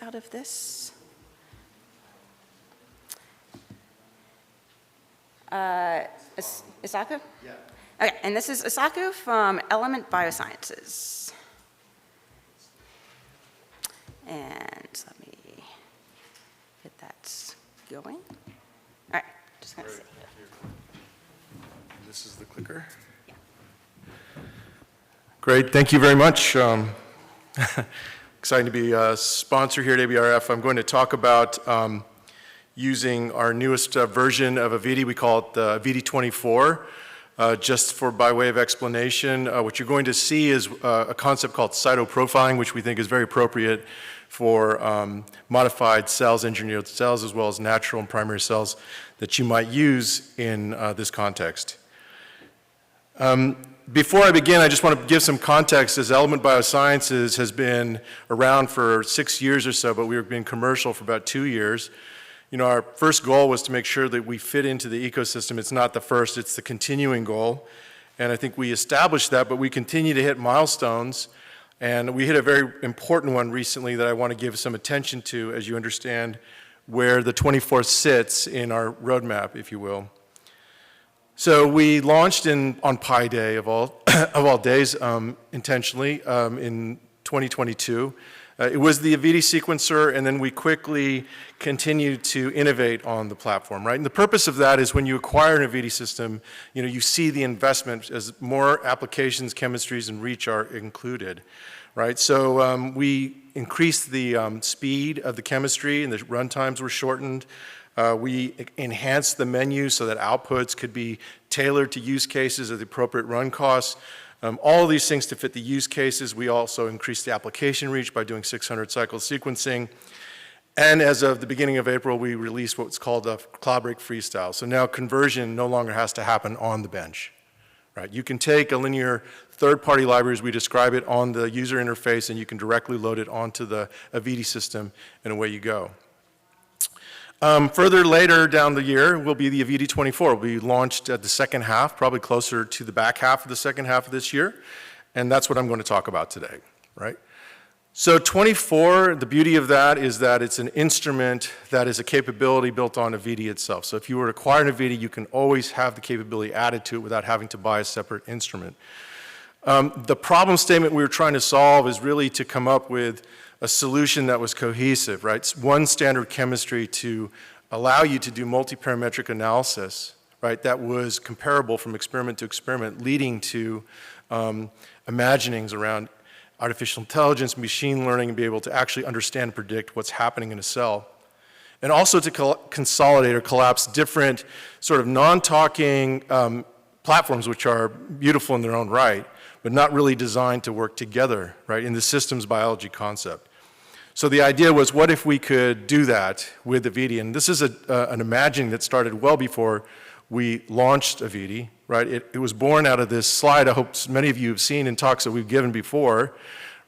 out of this. Isaku? Yeah. Okay, and this is Isaku from Element Biosciences. And let me get that going. All right, just gonna see. This is the clicker. Yeah. Great, thank you very much. Exciting to be a sponsor here at ABRF. I'm going to talk about using our newest version of AVITI. We call it the AVITI-24. Just for by way of explanation, what you're going to see is a concept called cytoprofiling, which we think is very appropriate for modified cells, engineered cells, as well as natural and primary cells that you might use in this context. Before I begin, I just want to give some context, as Element Biosciences has been around for 6 years or so, but we've been commercial for about 2 years. You know, our first goal was to make sure that we fit into the ecosystem. It's not the first, it's the continuing goal. And I think we established that, but we continue to hit milestones. And we hit a very important one recently that I want to give some attention to, as you understand where the 24 sits in our roadmap, if you will. So we launched on Pi Day of all, of all days, intentionally, in 2022. It was the AVITI sequencer, and then we quickly continued to innovate on the platform, right? And the purpose of that is when you acquire an AVITI system, you know, you see the investment as more applications, chemistries, and reach are included, right? So we increased the speed of the chemistry, and the run times were shortened. We enhanced the menu so that outputs could be tailored to use cases at the appropriate run costs. All of these things to fit the use cases. We also increased the application reach by doing 600 cycle sequencing. And as of the beginning of April, we released what's called a Cloudbreak Freestyle. So now conversion no longer has to happen on the bench, right? You can take a linear third-party library, as we describe it, on the user interface, and you can directly load it onto the AVITI system, and away you go. Further later down the year will be the AVITI-24. Will be launched at the second half, probably closer to the back half of the second half of this year, and that's what I'm going to talk about today, right? So 24, the beauty of that is that it's an instrument that is a capability built on AVITI itself. So if you were to acquire an AVITI, you can always have the capability added to it without having to buy a separate instrument. The problem statement we were trying to solve is really to come up with a solution that was cohesive, right? It's one standard chemistry to allow you to do multi-parametric analysis, right? That was comparable from experiment to experiment, leading to imaginings around artificial intelligence, machine learning, and be able to actually understand and predict what's happening in a cell. And also to consolidate or collapse different sort of non-talking platforms, which are beautiful in their own right, but not really designed to work together, right, in the systems biology concept. So the idea was, what if we could do that with AVITI? And this is an imagining that started well before we launched AVITI, right? It was born out of this slide I hope many of you have seen in talks that we've given before,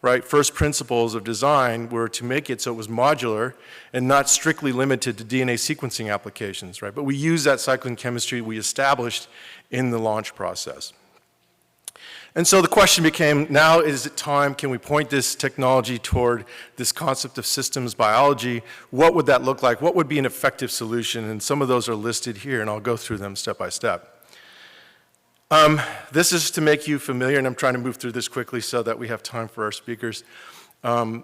right? First principles of design were to make it so it was modular and not strictly limited to DNA sequencing applications, right? But we used that cycling chemistry we established in the launch process. And so the question became, now is it time, can we point this technology toward this concept of systems biology? What would that look like? What would be an effective solution? And some of those are listed here, and I'll go through them step by step. This is to make you familiar, and I'm trying to move through this quickly so that we have time for our speakers. I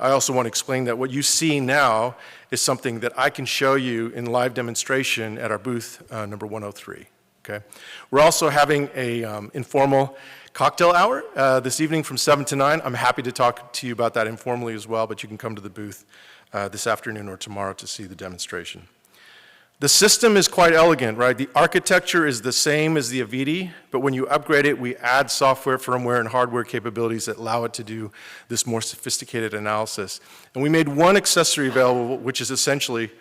also want to explain that what you see now is something that I can show you in live demonstration at our booth number 103. Okay. We're also having a informal cocktail hour this evening from 7 to 9. I'm happy to talk to you about that informally as well, but you can come to the booth this afternoon or tomorrow to see the demonstration. The system is quite elegant, right? The architecture is the same as the AVITI, but when you upgrade it, we add software, firmware, and hardware capabilities that allow it to do this more sophisticated analysis. And we made one accessory available, which is essentially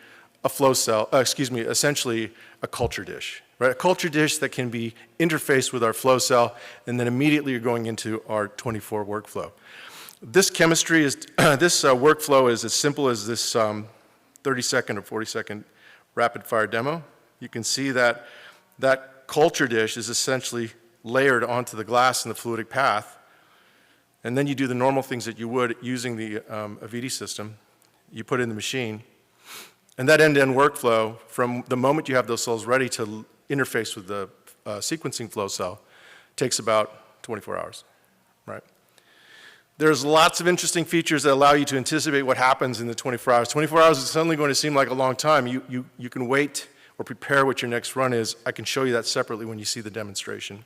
a flow cell, essentially a culture dish. Right, a culture dish that can be interfaced with our flow cell, and then immediately you're going into our 24 workflow. This chemistry is, this workflow is as simple as this 30-second or 40-second rapid fire demo. You can see that that culture dish is essentially layered onto the glass in the fluidic path, and then you do the normal things that you would using the AVITI system. you put it in the machine. And that end-to-end workflow, from the moment you have those cells ready to interface with the sequencing flow cell, takes about 24 hours, right? There's lots of interesting features that allow you to anticipate what happens in the 24 hours. 24 hours is suddenly going to seem like a long time. You can wait or prepare what your next run is. I can show you that separately when you see the demonstration.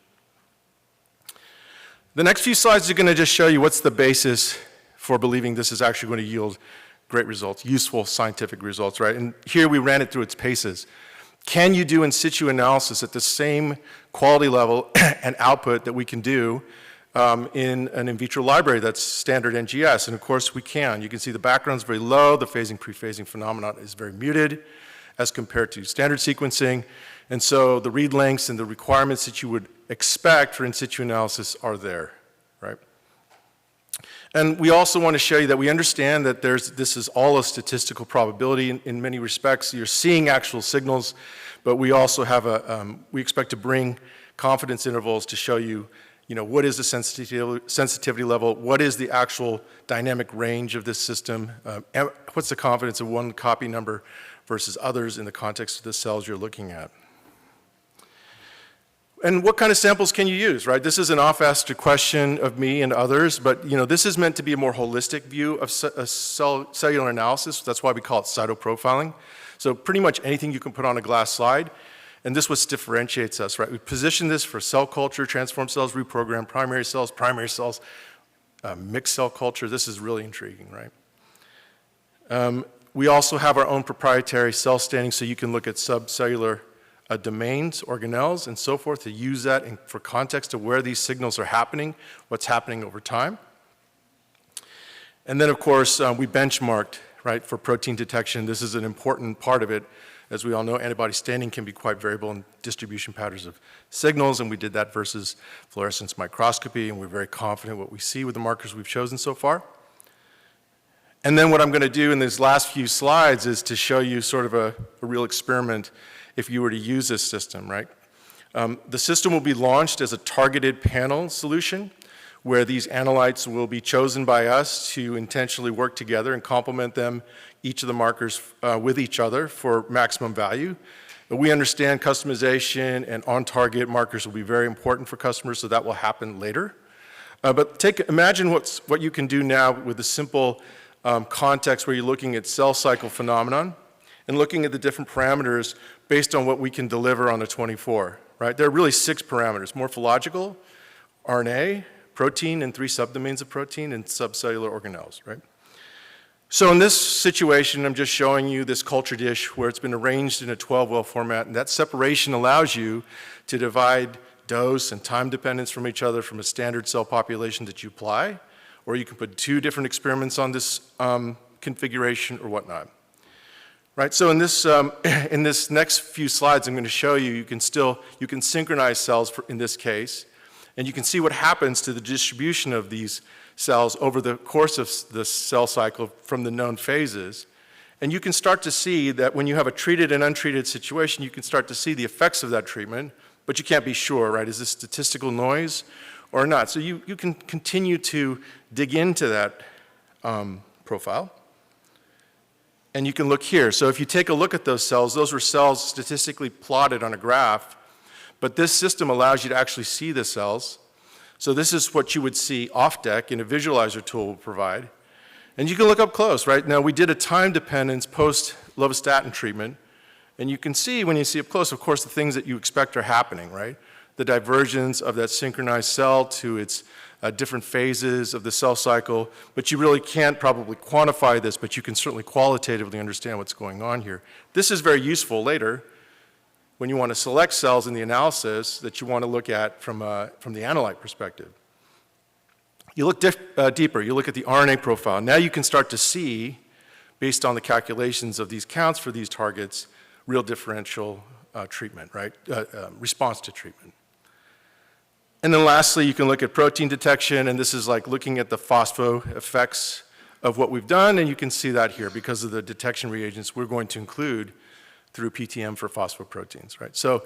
The next few slides are going to just show you what's the basis for believing this is actually going to yield great results, useful scientific results, right? And here we ran it through its paces. Can you do in situ analysis at the same quality level and output that we can do in an in vitro library that's standard NGS? And of course we can. You can see the background's very low, the phasing pre-phasing phenomenon is very muted as compared to standard sequencing. And so the read lengths and the requirements that you would expect for in situ analysis are there, right? And we also want to show you that we understand that this is all a statistical probability in many respects. You're seeing actual signals, but we also have we expect to bring confidence intervals to show you, what is the sensitivity level, what is the actual dynamic range of this system, what's the confidence of one copy number versus others in the context of the cells you're looking at. And what kind of samples can you use, right? This is an oft-asked question of me and others, but this is meant to be a more holistic view of cellular analysis. That's why we call it cytoprofiling. So pretty much anything you can put on a glass slide, and this is what differentiates us, right? We position this for cell culture, transformed cells, reprogrammed primary cells, mixed cell culture. This is really intriguing, right? We also have our own proprietary cell staining, so you can look at subcellular domains, organelles, and so forth to use that for context of where these signals are happening, what's happening over time. And then, of course, we benchmarked, right, for protein detection. This is an important part of it. As we all know, antibody staining can be quite variable in distribution patterns of signals, and we did that versus fluorescence microscopy, and we're very confident what we see with the markers we've chosen so far. And then what I'm going to do in these last few slides is to show you sort of a real experiment if you were to use this system, right? The system will be launched as a targeted panel solution where these analytes will be chosen by us to intentionally work together and complement them, each of the markers with each other for maximum value. But we understand customization and on-target markers will be very important for customers, so that will happen later. But imagine what you can do now with a simple context where you're looking at cell cycle phenomenon and looking at the different parameters based on what we can deliver on the 24, right? There are really 6 parameters: morphological, RNA, protein, and 3 subdomains of protein, and subcellular organelles, right? So in this situation, I'm just showing you this culture dish where it's been arranged in a 12-well format, and that separation allows you to divide dose and time dependence from each other from a standard cell population that you apply, or you can put 2 different experiments on this configuration or whatnot. Right, so in this next few slides I'm going to show you, you can synchronize cells in this case, and you can see what happens to the distribution of these cells over the course of the cell cycle from the known phases. And you can start to see that when you have a treated and untreated situation, you can start to see the effects of that treatment, but you can't be sure, right? Is this statistical noise or not? So you can continue to dig into that profile. And you can look here. So if you take a look at those cells, those were cells statistically plotted on a graph, but this system allows you to actually see the cells. So this is what you would see off deck in a visualizer tool will provide. And you can look up close, right? Now we did a time dependence post-lovastatin treatment, and you can see when you see up close, of course, the things that you expect are happening, right? The divergence of that synchronized cell to its different phases of the cell cycle, but you really can't probably quantify this, but you can certainly qualitatively understand what's going on here. This is very useful later when you want to select cells in the analysis that you want to look at from the analyte perspective. You look deeper, you look at the RNA profile. Now you can start to see, based on the calculations of these counts for these targets, real differential treatment, right? Response to treatment. And then lastly, you can look at protein detection, and this is like looking at the phospho effects of what we've done, and you can see that here because of the detection reagents we're going to include through PTM for phosphoproteins, right? So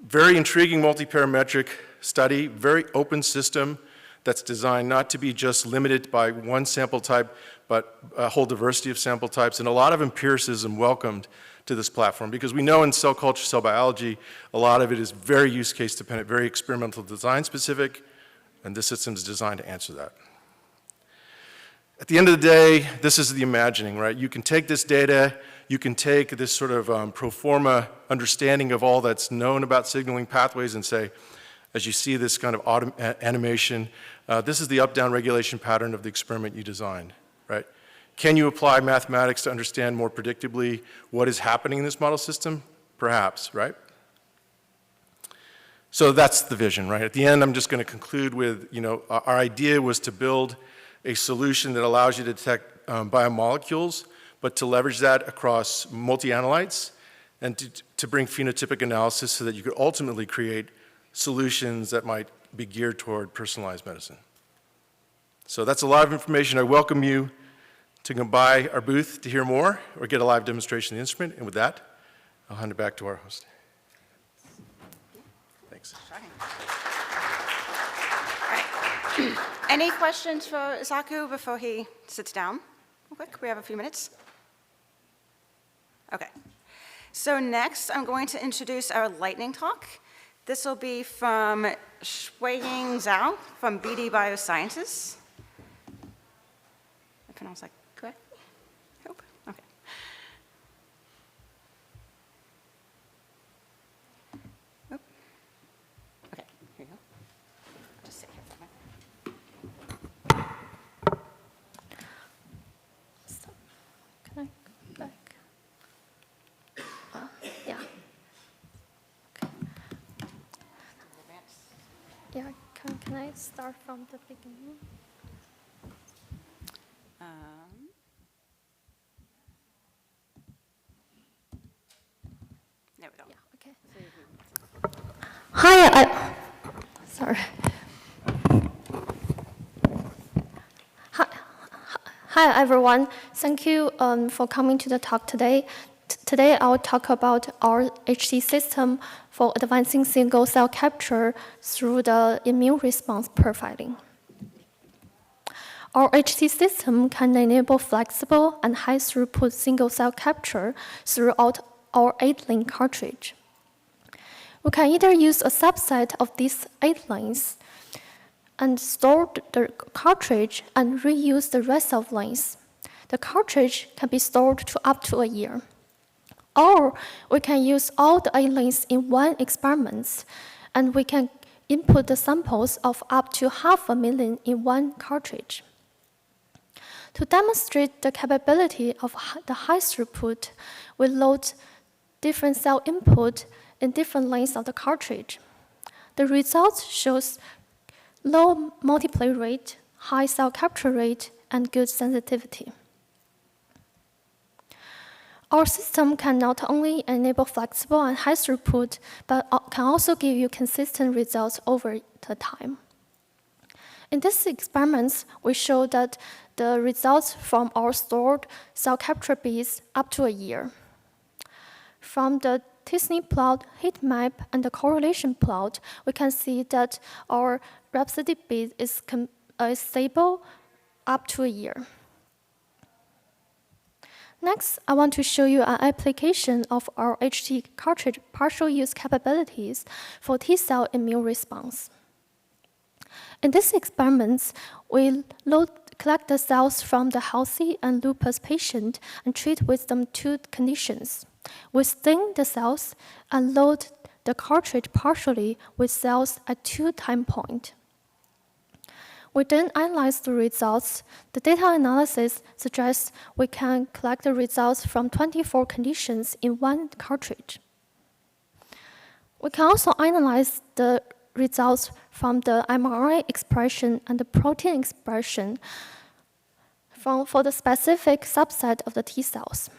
very intriguing multi-parametric study, very open system that's designed not to be just limited by one sample type, but a whole diversity of sample types and a lot of empiricism welcomed to this platform, because we know in cell culture, cell biology, a lot of it is very use case dependent, very experimental design specific, and this system is designed to answer that. At the end of the day, this is the imagining, right? You can take this data, you can take this sort of pro forma understanding of all that's known about signaling pathways and say, as you see this kind of animation, this is the up-down regulation pattern of the experiment you designed, right? Can you apply mathematics to understand more predictably what is happening in this model system? Perhaps, right? So that's the vision, right? At the end, I'm just going to conclude with, our idea was to build a solution that allows you to detect biomolecules, but to leverage that across multi-analytes and to bring phenotypic analysis so that you could ultimately create solutions that might be geared toward personalized medicine. So that's a lot of information. I welcome you to come by our booth to hear more or get a live demonstration of the instrument. And with that, I'll hand it back to our host. Thanks. All right. Any questions for Isaku before he sits down? Real quick, we have a few minutes. Okay. So next, I'm going to introduce our lightning talk. This will be from Shuiying Zhao from BD Biosciences. I pronounced that correct? Hope. Okay. Oop. Okay, here you go. I'll just sit here for a minute. Stop. Can I go back? Yeah. Yeah, can I start from the beginning? There we go. Yeah, okay. Hi, sorry. Hi, everyone. Thank you for coming to the talk today. Today, I'll talk about our HT system for advancing single-cell capture through the immune response profiling. Our HT system can enable flexible and high-throughput single-cell capture throughout our 8-lane cartridge. We can either use a subset of these 8 lanes and store the cartridge and reuse the rest of lanes. The cartridge can be stored to up to a year. Or we can use all the 8 lanes in one experiment, and we can input the samples of up to 500,000 in one cartridge. To demonstrate the capability of the high throughput, we load different cell input in different lanes of the cartridge. The results shows low multiply rate, high cell capture rate, and good sensitivity. Our system can not only enable flexible and high throughput, but can also give you consistent results over the time. In these experiments, we show that the results from our stored cell capture beads up to a year. From the t-SNE plot, heat map, and the correlation plot, we can see that our Rhapsody bead is stable up to a year. Next, I want to show you an application of our HT cartridge partial use capabilities for T-cell immune response. In these experiments, we collect the cells from the healthy and lupus patient and treat with them 2 conditions. We stain the cells and load the cartridge partially with cells at 2 time points. We then analyze the results. The data analysis suggests we can collect the results from 24 conditions in one cartridge. We can also analyze the results from the mRNA expression and the protein expression for the specific subset of the T cells.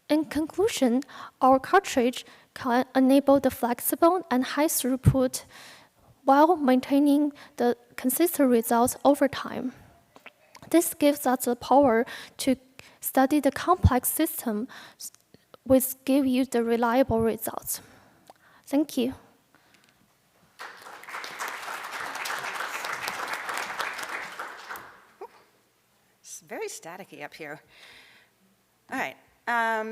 In conclusion, our cartridge can enable the flexible and high throughput while maintaining the consistent results over time. This gives us the power to study the complex system, which give you the reliable results. Thank you. very staticky up here. All right.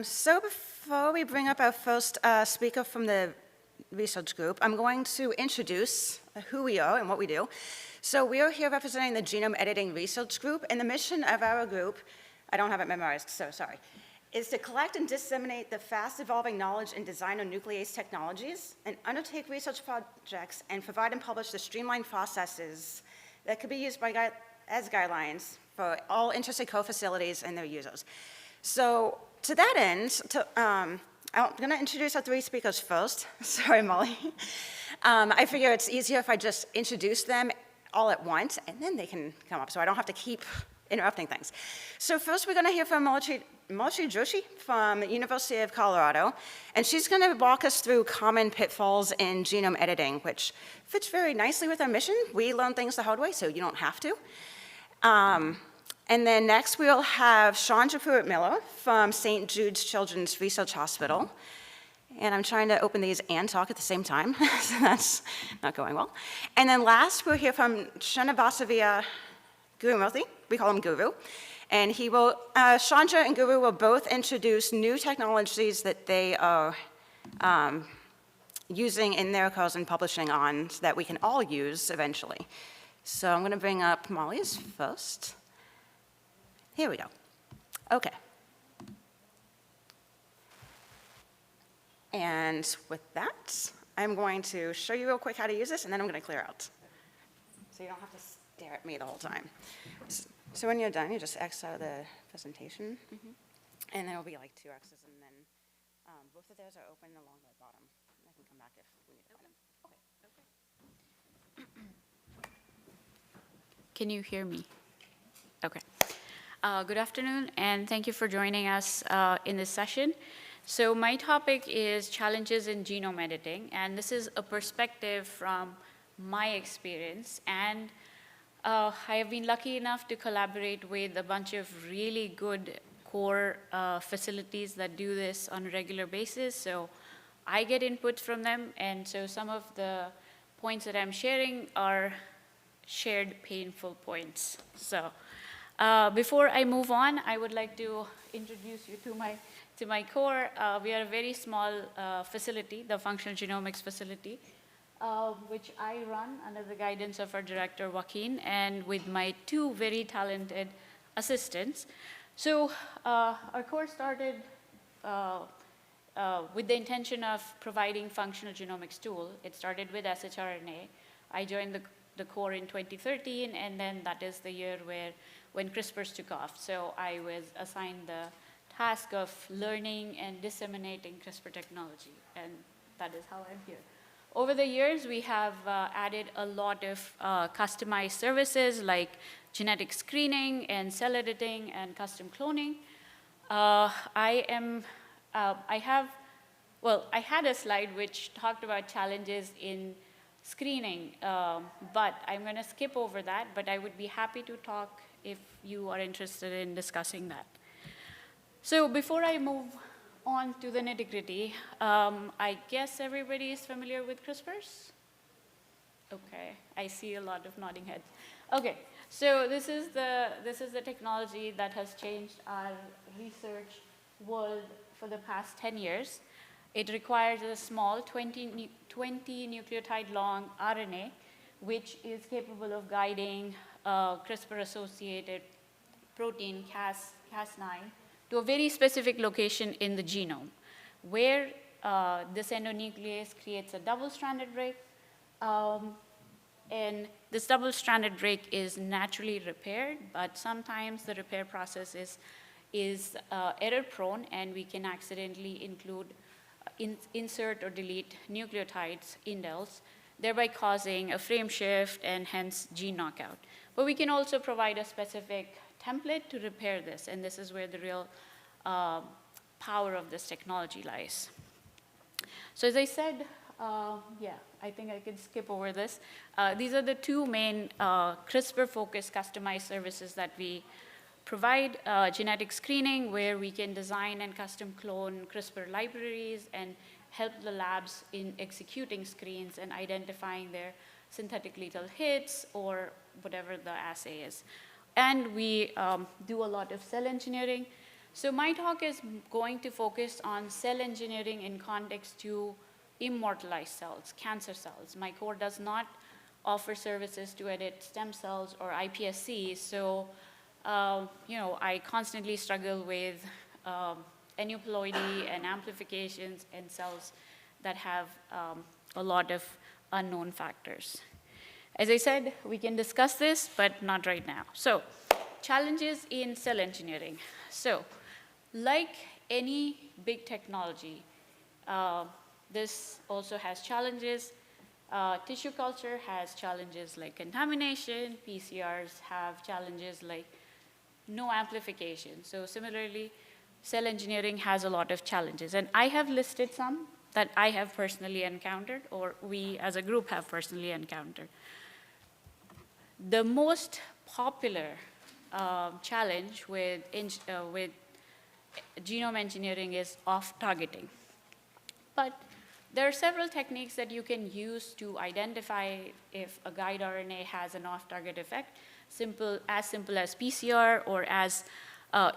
So before we bring up our first speaker from the research group, I'm going to introduce who we are and what we do. So we are here representing the Genome Editing Research Group, and the mission of our group, I don't have it memorized, so sorry, is to collect and disseminate the fast-evolving knowledge in design of nuclease technologies and undertake research projects and provide and publish the streamlined processes that could be used as guidelines for all interested co-facilities and their users. So to that end, I'm going to introduce our three speakers first. Sorry, Molly. I figure it's easier if I just introduce them all at once, and then they can come up, so I don't have to keep interrupting things. So first, we're going to hear from Molishree Joshi from the University of Colorado, and she's going to walk us through common pitfalls in genome editing, which fits very nicely with our mission. We learn things the hard way, so you don't have to. And then next, we'll have Shondra Pruett-Miller from St. Jude's Children's Research Hospital. And I'm trying to open these and talk at the same time, so that's not going well. And then last, we'll hear from Channabasavaiah Gurumurthy. We call him Guru. And he will, Shondra and Guru will both introduce new technologies that they are using in their cause and publishing on so that we can all use eventually. So I'm going to bring up Molly's first. Here we go. Okay. And with that, I'm going to show you real quick how to use this, and then I'm going to clear out. So you don't have to stare at me the whole time. So when you're done, you just X out of the presentation, and then it'll be like 2 X's, and then both of those are open along the bottom. I can come back if we need to find them. Okay. Can you hear me? Okay. Good afternoon, and thank you for joining us in this session. So my topic is challenges in genome editing, and this is a perspective from my experience. And I have been lucky enough to collaborate with a bunch of really good core facilities that do this on a regular basis. So I get input from them, and so some of the points that I'm sharing are shared painful points. So before I move on, I would like to introduce you to my core. We are a very small facility, the functional genomics facility, which I run under the guidance of our director, Joaquin, and with my 2 very talented assistants. So our core started with the intention of providing functional genomics tool. It started with shRNA. I joined the core in 2013, and then that is the year when CRISPRs took off. So I was assigned the task of learning and disseminating CRISPR technology, and that is how I'm here. Over the years, we have added a lot of customized services like genetic screening and cell editing and custom cloning. I had a slide which talked about challenges in screening, but I'm going to skip over that, but I would be happy to talk if you are interested in discussing that. So before I move on to the nitty-gritty, I guess everybody is familiar with CRISPRs? Okay, I see a lot of nodding heads. Okay, so this is the technology that has changed our research world for the past 10 years. It requires a small 20 nucleotide long RNA, which is capable of guiding CRISPR-associated protein Cas9 to a very specific location in the genome, where this endonuclease creates a double-stranded break, and this double-stranded break is naturally repaired, but sometimes the repair process is error-prone, and we can accidentally include insert or delete nucleotides, indels, thereby causing a frame shift and hence gene knockout. But we can also provide a specific template to repair this, and this is where the real power of this technology lies. So as I said, I think I can skip over this. These are the 2 main CRISPR-focused customized services that we provide. Genetic screening, where we can design and custom clone CRISPR libraries and help the labs in executing screens and identifying their synthetic lethal hits or whatever the assay is. and we do a lot of cell engineering. So my talk is going to focus on cell engineering in context to immortalized cells, cancer cells. My core does not offer services to edit stem cells or iPSCs, so I constantly struggle with aneuploidy and amplifications in cells that have a lot of unknown factors. As I said, we can discuss this, but not right now. So, challenges in cell engineering. So, like any big technology, this also has challenges. Tissue culture has challenges like contamination. PCRs have challenges like no amplification. So similarly, cell engineering has a lot of challenges. And I have listed some that I have personally encountered, or we as a group have personally encountered. The most popular challenge with genome engineering is off-targeting. But there are several techniques that you can use to identify if a guide RNA has an off-target effect, as simple as PCR or as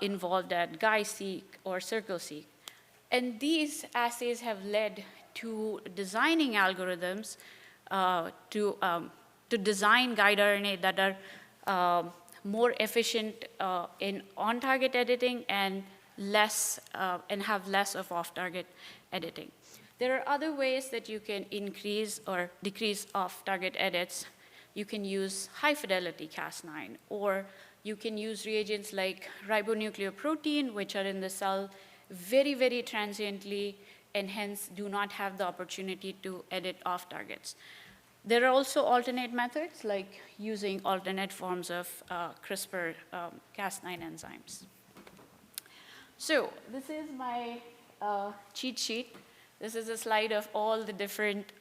involved at guide-seq or circle-seq. And these assays have led to designing algorithms to design guide RNA that are more efficient in on-target editing and have less of off-target editing. There are other ways that you can increase or decrease off-target edits. You can use high-fidelity Cas9, or you can use reagents like ribonucleoprotein, which are in the cell very, very transiently, and hence do not have the opportunity to edit off-targets. There are also alternate methods, like using alternate forms of CRISPR Cas9 enzymes. So this is my cheat sheet. This is a slide of all the different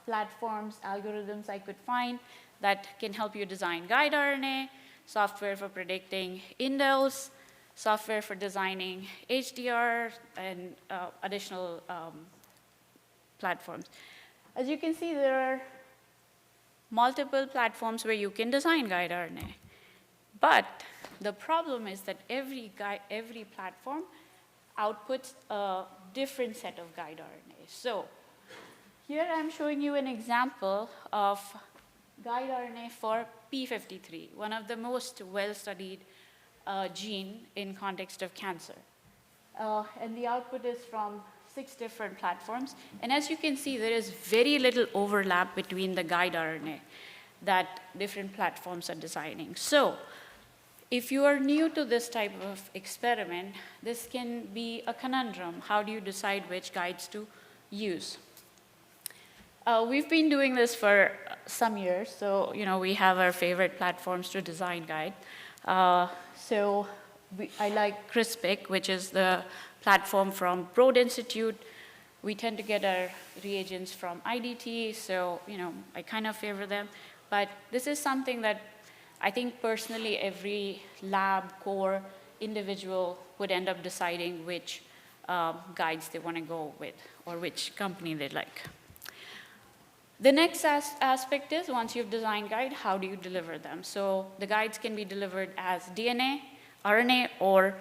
platforms, algorithms I could find that can help you design guide RNA, software for predicting indels, software for designing HDR, and additional platforms. As you can see, there are multiple platforms where you can design guide RNA. But the problem is that every platform outputs a different set of guide RNA. So here I'm showing you an example of guide RNA for P53, one of the most well-studied gene in context of cancer. And the output is from 6 different platforms. And as you can see, there is very little overlap between the guide RNA that different platforms are designing. So if you are new to this type of experiment, this can be a conundrum. How do you decide which guides to use? We've been doing this for some years, so we have our favorite platforms to design guide. I like CRISPR, which is the platform from Broad Institute. We tend to get our reagents from IDT, so I kind of favor them. But this is something that I think personally every lab, core, individual would end up deciding which guides they want to go with or which company they like. The next aspect is, once you've designed guide, how do you deliver them? So the guides can be delivered as DNA, RNA, or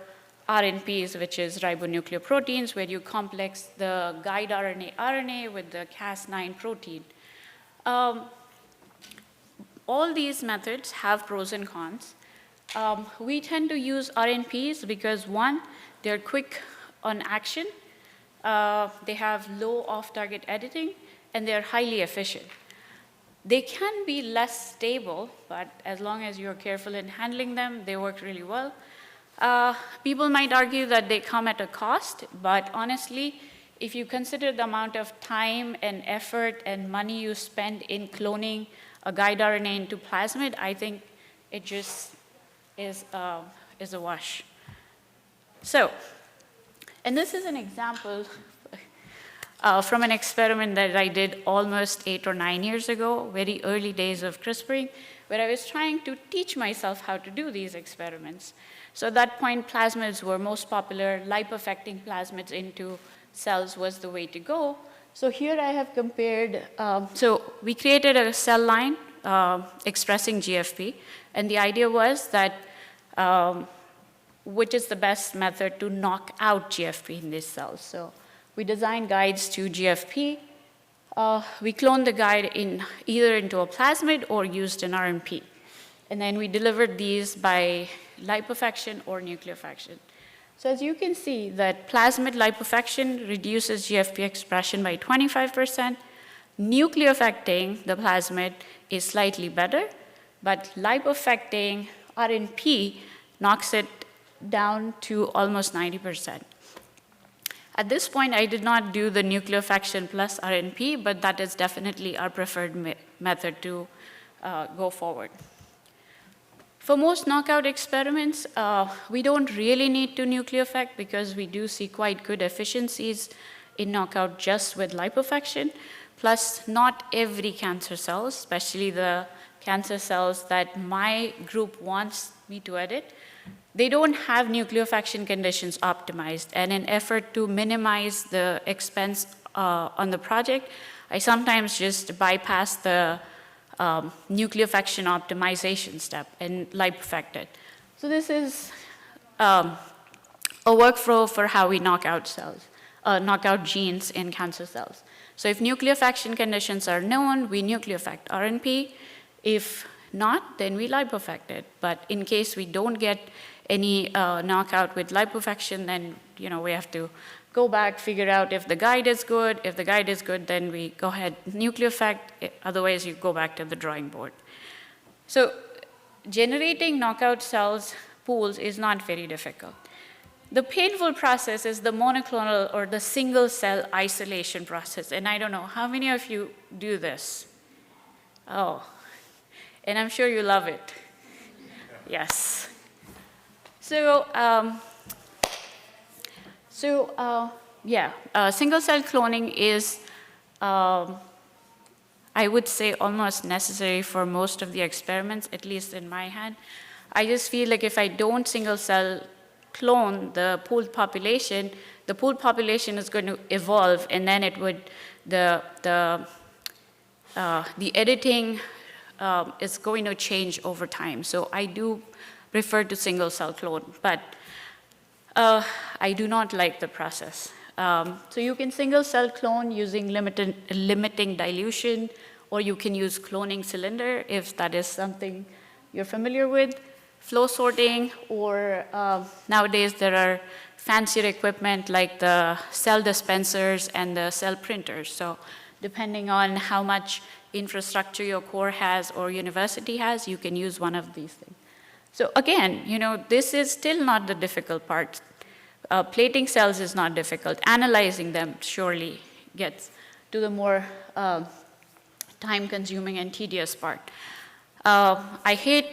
RNPs, which is ribonucleoproteins, where you complex the guide RNA with the Cas9 protein. All these methods have pros and cons. We tend to use RNPs because, one, they're quick on action, they have low off-target editing, and they're highly efficient. They can be less stable, but as long as you're careful in handling them, they work really well. People might argue that they come at a cost, but honestly, if you consider the amount of time and effort and money you spend in cloning a guide RNA into plasmid, I think it just is a wash. So, and this is an example from an experiment that I did almost 8 or 9 years ago, very early days of CRISPRing, where I was trying to teach myself how to do these experiments. So at that point, plasmids were most popular. Lipoaffecting plasmids into cells was the way to go. So here I have compared, so we created a cell line expressing GFP, and the idea was that which is the best method to knock out GFP in these cells. So we designed guides to GFP. We cloned the guide either into a plasmid or used an RNP. And then we delivered these by liposuction or nucleosuction. So as you can see, that plasmid liposuction reduces GFP expression by 25%. Nucleoaffecting the plasmid is slightly better, but lipoaffecting RNP knocks it down to almost 90%. At this point, I did not do the nucleosuction plus RNP, but that is definitely our preferred method to go forward. For most knockout experiments, we don't really need to nucleoaffect because we do see quite good efficiencies in knockout just with liposuction. Plus, not every cancer cells, especially the cancer cells that my group wants me to edit, they don't have nucleosuction conditions optimized. And in effort to minimize the expense on the project, I sometimes just bypass the nucleosuction optimization step and liposuct it. So this is a workflow for how we knock out cells, knock out genes in cancer cells. So if nucleosuction conditions are known, we nucleoaffect RNP. If not, then we liposuct it. But in case we don't get any knockout with liposuction, then we have to go back, figure out if the guide is good. If the guide is good, then we go ahead, nucleoaffect. Otherwise, you go back to the drawing board. So generating knockout cells pools is not very difficult. The painful process is the monoclonal or the single cell isolation process. And I don't know, how many of you do this? Oh, and I'm sure you love it. Yes. So, single cell cloning is, I would say, almost necessary for most of the experiments, at least in my hand. I just feel like if I don't single cell clone the pooled population is going to evolve, and then it would, the editing is going to change over time. So I do prefer to single cell clone, but I do not like the process. So you can single cell clone using limiting dilution, or you can use cloning cylinder if that is something you're familiar with. Flow sorting, or nowadays there are fancier equipment like the cell dispensers and the cell printers. So depending on how much infrastructure your core has or university has, you can use one of these things. So again, this is still not the difficult part. Plating cells is not difficult. Analyzing them surely gets to the more time-consuming and tedious part. I hate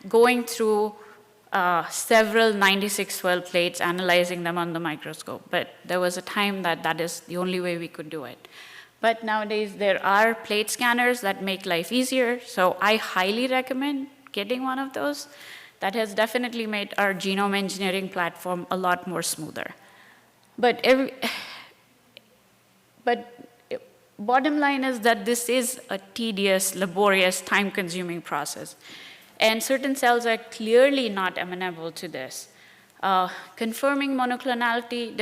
going through several 96-well plates, analyzing them on the microscope, but there was a time that is the only way we could do it. But nowadays, there are plate scanners that make life easier, so I highly recommend getting one of those. That has definitely made our genome engineering platform a lot more smoother. But bottom line is that this is a tedious, laborious, time-consuming process. And certain cells are clearly not amenable to this. Confirming monoclonality,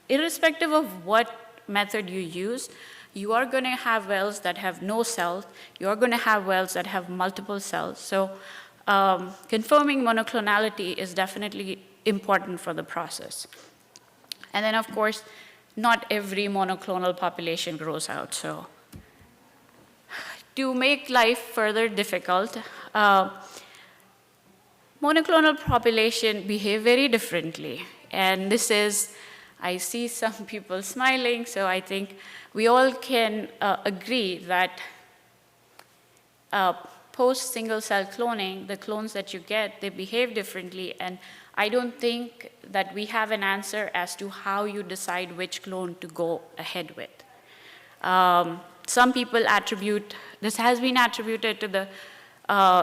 irrespective of what method you use, you are going to have wells that have no cells. You are going to have wells that have multiple cells. So confirming monoclonality is definitely important for the process. And then, of course, not every monoclonal population grows out. So to make life further difficult, monoclonal population behave very differently. And this is, I see some people smiling, so I think we all can agree that post single cell cloning, the clones that you get, they behave differently. And I don't think that we have an answer as to how you decide which clone to go ahead with. Some people attribute, this has been attributed to the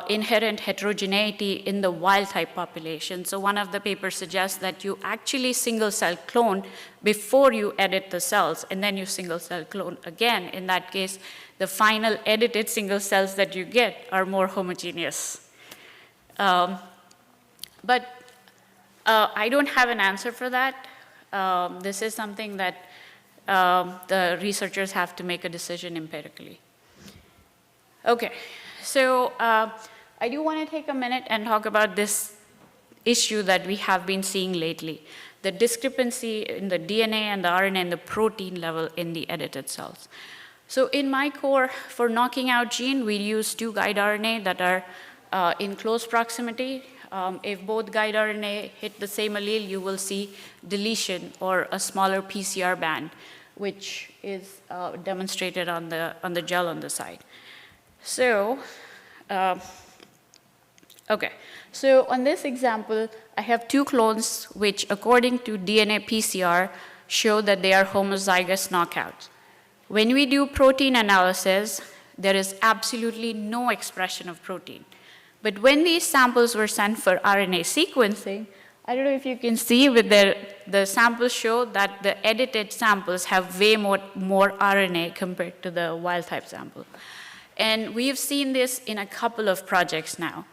inherent heterogeneity in the wild type population. So one of the papers suggests that you actually single cell clone before you edit the cells, and then you single cell clone again. In that case, the final edited single cells that you get are more homogeneous. But I don't have an answer for that. This is something that the researchers have to make a decision empirically. Okay, so I do want to take a minute and talk about this issue that we have been seeing lately, the discrepancy in the DNA and the RNA and the protein level in the edited cells. So in my core, for knocking out gene, we use 2 guide RNA that are in close proximity. If both guide RNA hit the same allele, you will see deletion or a smaller PCR band, which is demonstrated on the gel on the side. So, okay. So on this example, I have 2 clones which, according to DNA PCR, show that they are homozygous knockouts. When we do protein analysis, there is absolutely no expression of protein. But when these samples were sent for RNA sequencing, I don't know if you can see, but the samples show that the edited samples have way more RNA compared to the wild type sample. And we've seen this in a couple of projects now.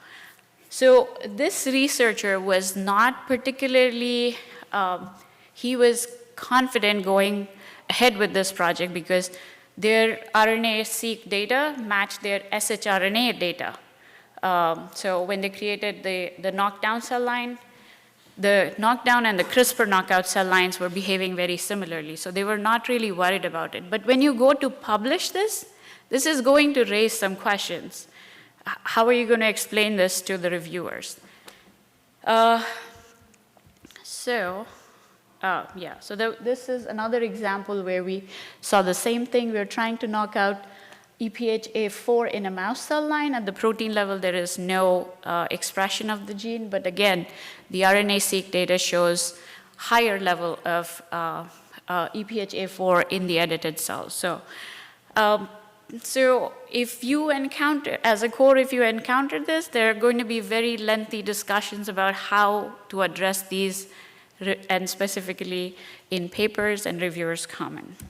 So this researcher was not particularly, he was confident going ahead with this project because their RNA-seq data matched their shRNA data. So when they created the knockdown cell line, the knockdown and the CRISPR knockout cell lines were behaving very similarly. So they were not really worried about it. But when you go to publish this is going to raise some questions. How are you going to explain this to the reviewers? This is another example where we saw the same thing. We're trying to knock out EphA4 in a mouse cell line. At the protein level, there is no expression of the gene. But again, the RNA-seq data shows higher level of EphA4 in the edited cells. So if you encounter, as a core, if you encounter this, there are going to be very lengthy discussions about how to address these, and specifically in papers and reviewers' comment.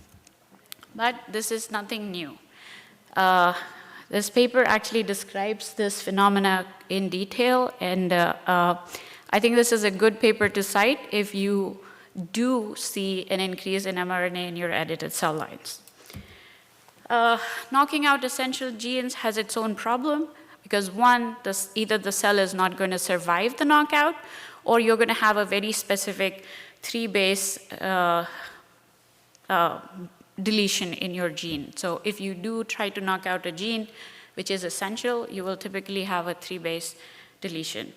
But this is nothing new. This paper actually describes this phenomena in detail, and I think this is a good paper to cite if you do see an increase in mRNA in your edited cell lines. Knocking out essential genes has its own problem because one, either the cell is not going to survive the knockout, or you're going to have a very specific 3-base deletion in your gene. So if you do try to knock out a gene which is essential, you will typically have a 3-base deletion.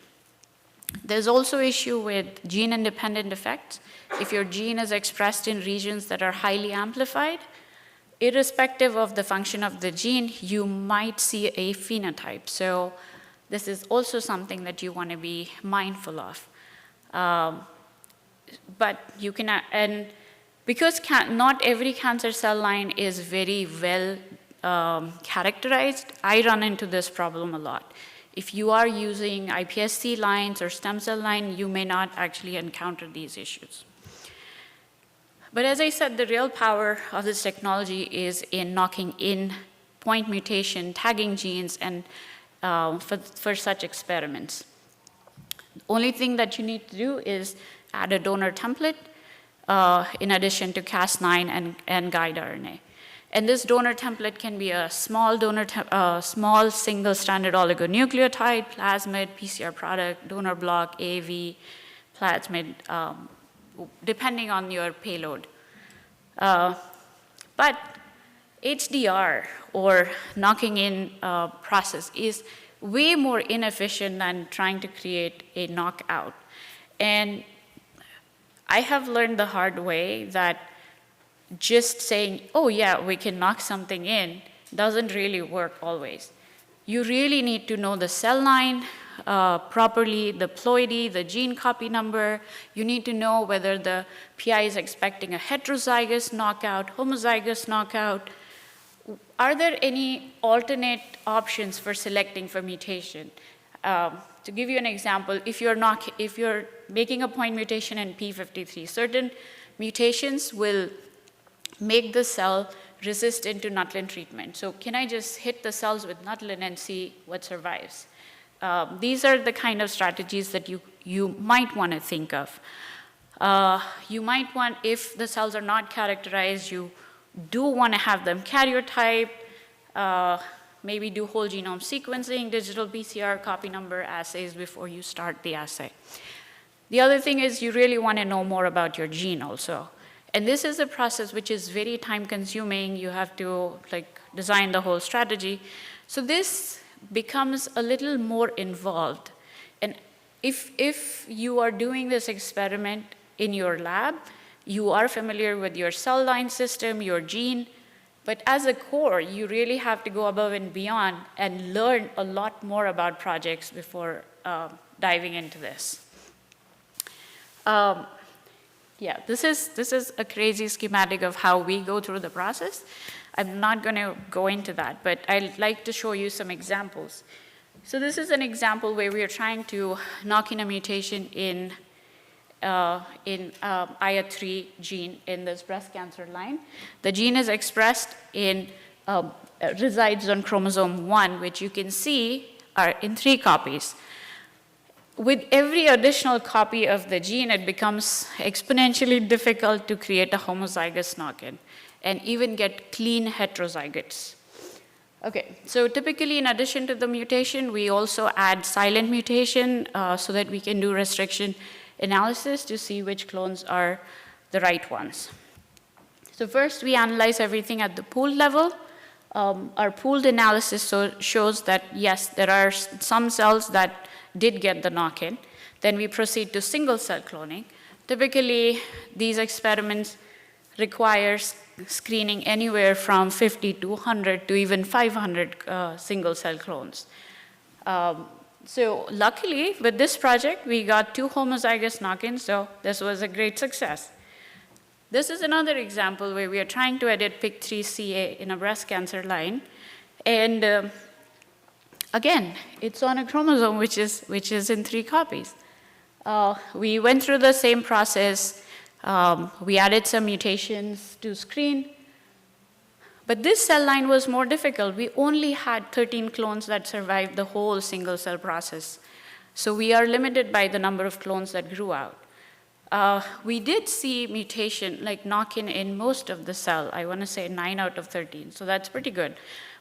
There's also issue with gene-independent effects. If your gene is expressed in regions that are highly amplified, irrespective of the function of the gene, you might see a phenotype. So this is also something that you want to be mindful of. But you can, and because not every cancer cell line is very well characterized, I run into this problem a lot. If you are using iPSC lines or stem cell line, you may not actually encounter these issues. But as I said, the real power of this technology is in knocking in point mutation, tagging genes, and for such experiments. The only thing that you need to do is add a donor template in addition to Cas9 and guide RNA. And this donor template can be a small small single-stranded oligonucleotide, plasmid, PCR product, donor block, AAV, plasmid, depending on your payload. But HDR, or knocking in process, is way more inefficient than trying to create a knockout. And I have learned the hard way that just saying, oh yeah, we can knock something in, doesn't really work always. You really need to know the cell line properly, the ploidy, the gene copy number. You need to know whether the PI is expecting a heterozygous knockout, homozygous knockout. Are there any alternate options for selecting for mutation? To give you an example, if you're making a point mutation in P53, certain mutations will make the cell resistant to nutlin treatment. So can I just hit the cells with nutlin and see what survives? These are the kind of strategies that you might want to think of. You might want, if the cells are not characterized, you do want to have them karyotyped, maybe do whole genome sequencing, digital PCR, copy number assays before you start the assay. The other thing is you really want to know more about your gene also. And this is a process which is very time consuming. You have to design the whole strategy. So this becomes a little more involved. And if you are doing this experiment in your lab, you are familiar with your cell line system, your gene, but as a core, you really have to go above and beyond and learn a lot more about projects before diving into this. Yeah, this is a crazy schematic of how we go through the process. I'm not going to go into that, but I'd like to show you some examples. So this is an example where we are trying to knock in a mutation in IA3 gene in this breast cancer line. The gene is expressed in, resides on chromosome 1, which you can see are in 3 copies. With every additional copy of the gene, it becomes exponentially difficult to create a homozygous knock-in and even get clean heterozygotes. Okay, so typically in addition to the mutation, we also add silent mutation so that we can do restriction analysis to see which clones are the right ones. So first we analyze everything at the pooled level. Our pooled analysis shows that yes, there are some cells that did get the knock-in. Then we proceed to single cell cloning. Typically, these experiments require screening anywhere from 50 to 100 to even 500 single cell clones. So luckily, with this project, we got 2 homozygous knock-ins, so this was a great success. This is another example where we are trying to edit PIK3CA in a breast cancer line. And again, it's on a chromosome which is in 3 copies. We went through the same process. We added some mutations to screen. But this cell line was more difficult. We only had 13 clones that survived the whole single cell process. So we are limited by the number of clones that grew out. We did see mutation, like knock-in in most of the cell. I want to say 9 out of 13, so that's pretty good.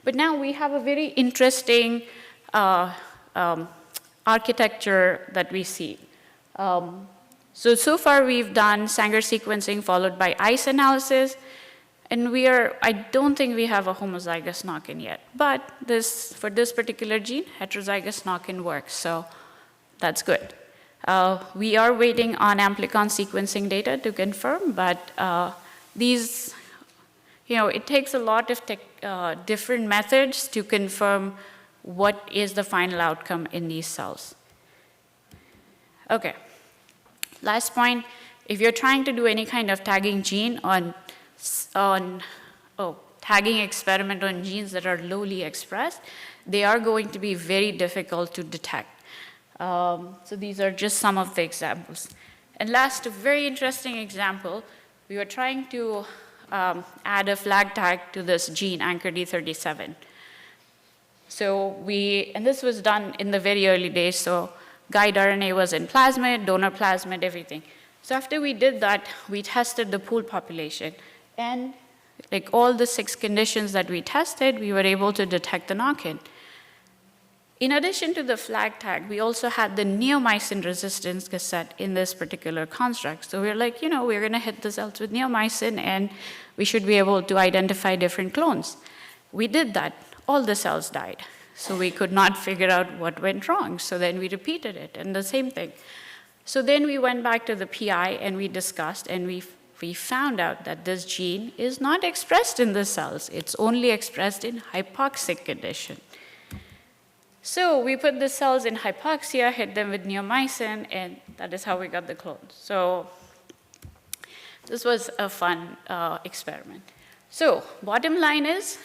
But now we have a very interesting architecture that we see. So far we've done Sanger sequencing followed by ICE analysis. And I don't think we have a homozygous knock-in yet. But for this particular gene, heterozygous knock-in works, so that's good. We are waiting on amplicon sequencing data to confirm, but it takes a lot of different methods to confirm what is the final outcome in these cells. Okay, last point, if you're trying to do any kind of tagging gene tagging experiment on genes that are lowly expressed, they are going to be very difficult to detect. So these are just some of the examples. And last, a very interesting example, we were trying to add a flag tag to this gene, anchor D37. And this was done in the very early days, so guide RNA was in plasmid, donor plasmid, everything. So after we did that, we tested the pooled population. And like all the 6 conditions that we tested, we were able to detect the knock-in. In addition to the flag tag, we also had the neomycin resistance cassette in this particular construct. So we're like, we're going to hit the cells with neomycin, and we should be able to identify different clones. We did that. All the cells died. So we could not figure out what went wrong. So then we repeated it, and the same thing. So then we went back to the PI, and we discussed, and we found out that this gene is not expressed in the cells. It's only expressed in hypoxic condition. So we put the cells in hypoxia, hit them with neomycin, and that is how we got the clones. So this was a fun experiment. So bottom line is,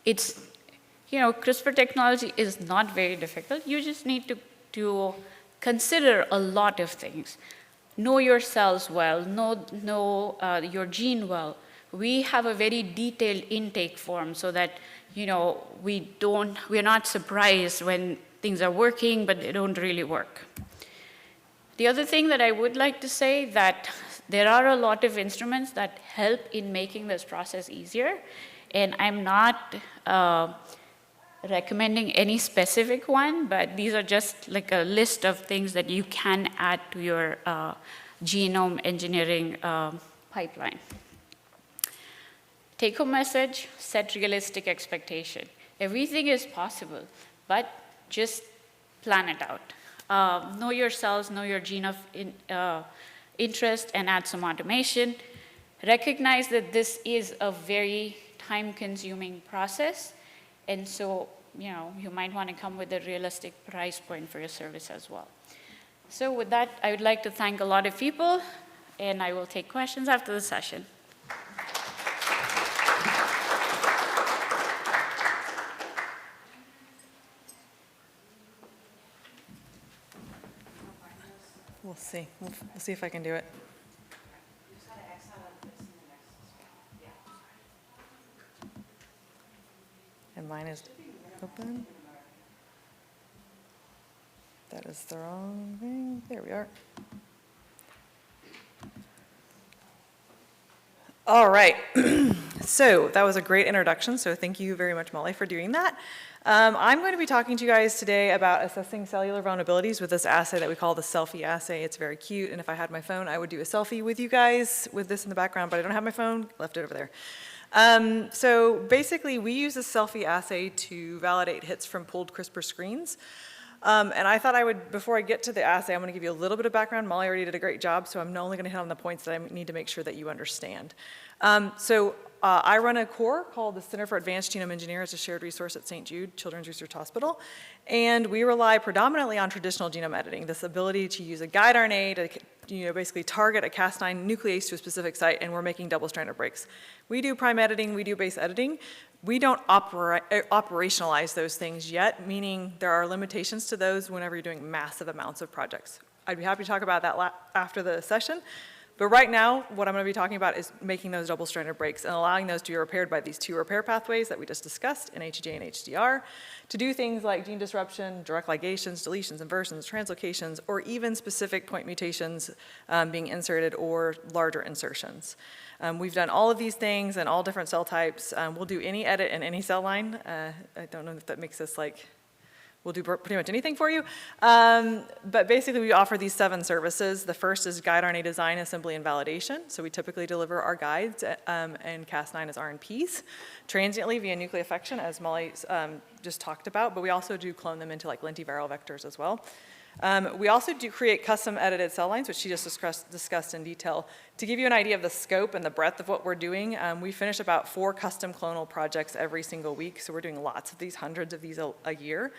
CRISPR technology is not very difficult. You just need to consider a lot of things. Know your cells well, know your gene well. We have a very detailed intake form so that we're not surprised when things are working, but they don't really work. The other thing that I would like to say that there are a lot of instruments that help in making this process easier, and I'm not recommending any specific one, but these are just like a list of things that you can add to your genome engineering pipeline. Take-home message, set realistic expectation. Everything is possible, but just plan it out. Know your cells, know your gene of interest, and add some automation. Recognize that this is a very time-consuming process, and so you might want to come with a realistic price point for your service as well. So with that, I would like to thank a lot of people, and I will take questions after the session. We'll see. We'll see if I can do it. And mine is open. That is the wrong thing. There we are. All right. So that was a great introduction. So thank you very much, Molly, for doing that. I'm going to be talking to you guys today about assessing cellular vulnerabilities with this assay that we call the CelFi assay. It's very cute, and if I had my phone, I would do a selfie with you guys with this in the background, but I don't have my phone, left it over there. So basically, we use the CelFi assay to validate hits from pooled CRISPR screens. And I thought I would, before I get to the assay, I'm going to give you a little bit of background. Molly already did a great job, so I'm only going to hit on the points that I need to make sure that you understand. I run a core called the Center for Advanced Genome Engineering. It's a shared resource at St. Jude Children's Research Hospital. And we rely predominantly on traditional genome editing, this ability to use a guide RNA to basically target a Cas9 nuclease to a specific site, and we're making double-stranded breaks. We do prime editing, we do base editing. We don't operationalize those things yet, meaning there are limitations to those whenever you're doing massive amounts of projects. I'd be happy to talk about that after the session. But right now, what I'm going to be talking about is making those double-stranded breaks and allowing those to be repaired by these two repair pathways that we just discussed in HEJ and HDR to do things like gene disruption, direct ligations, deletions, inversions, translocations, or even specific point mutations being inserted or larger insertions. We've done all of these things in all different cell types. We'll do any edit in any cell line. I don't know if that makes us like, we'll do pretty much anything for you. But basically, we offer these 7 services. The first is guide RNA design, assembly, and validation. So we typically deliver our guides and Cas9 as RNPs, transiently via nucleofection, as Molly just talked about. But we also do clone them into like lentiviral vectors as well. We also do create custom edited cell lines, which she just discussed in detail. To give you an idea of the scope and the breadth of what we're doing, we finish about 4 custom clonal projects every single week, so we're doing lots of these, hundreds of these a year.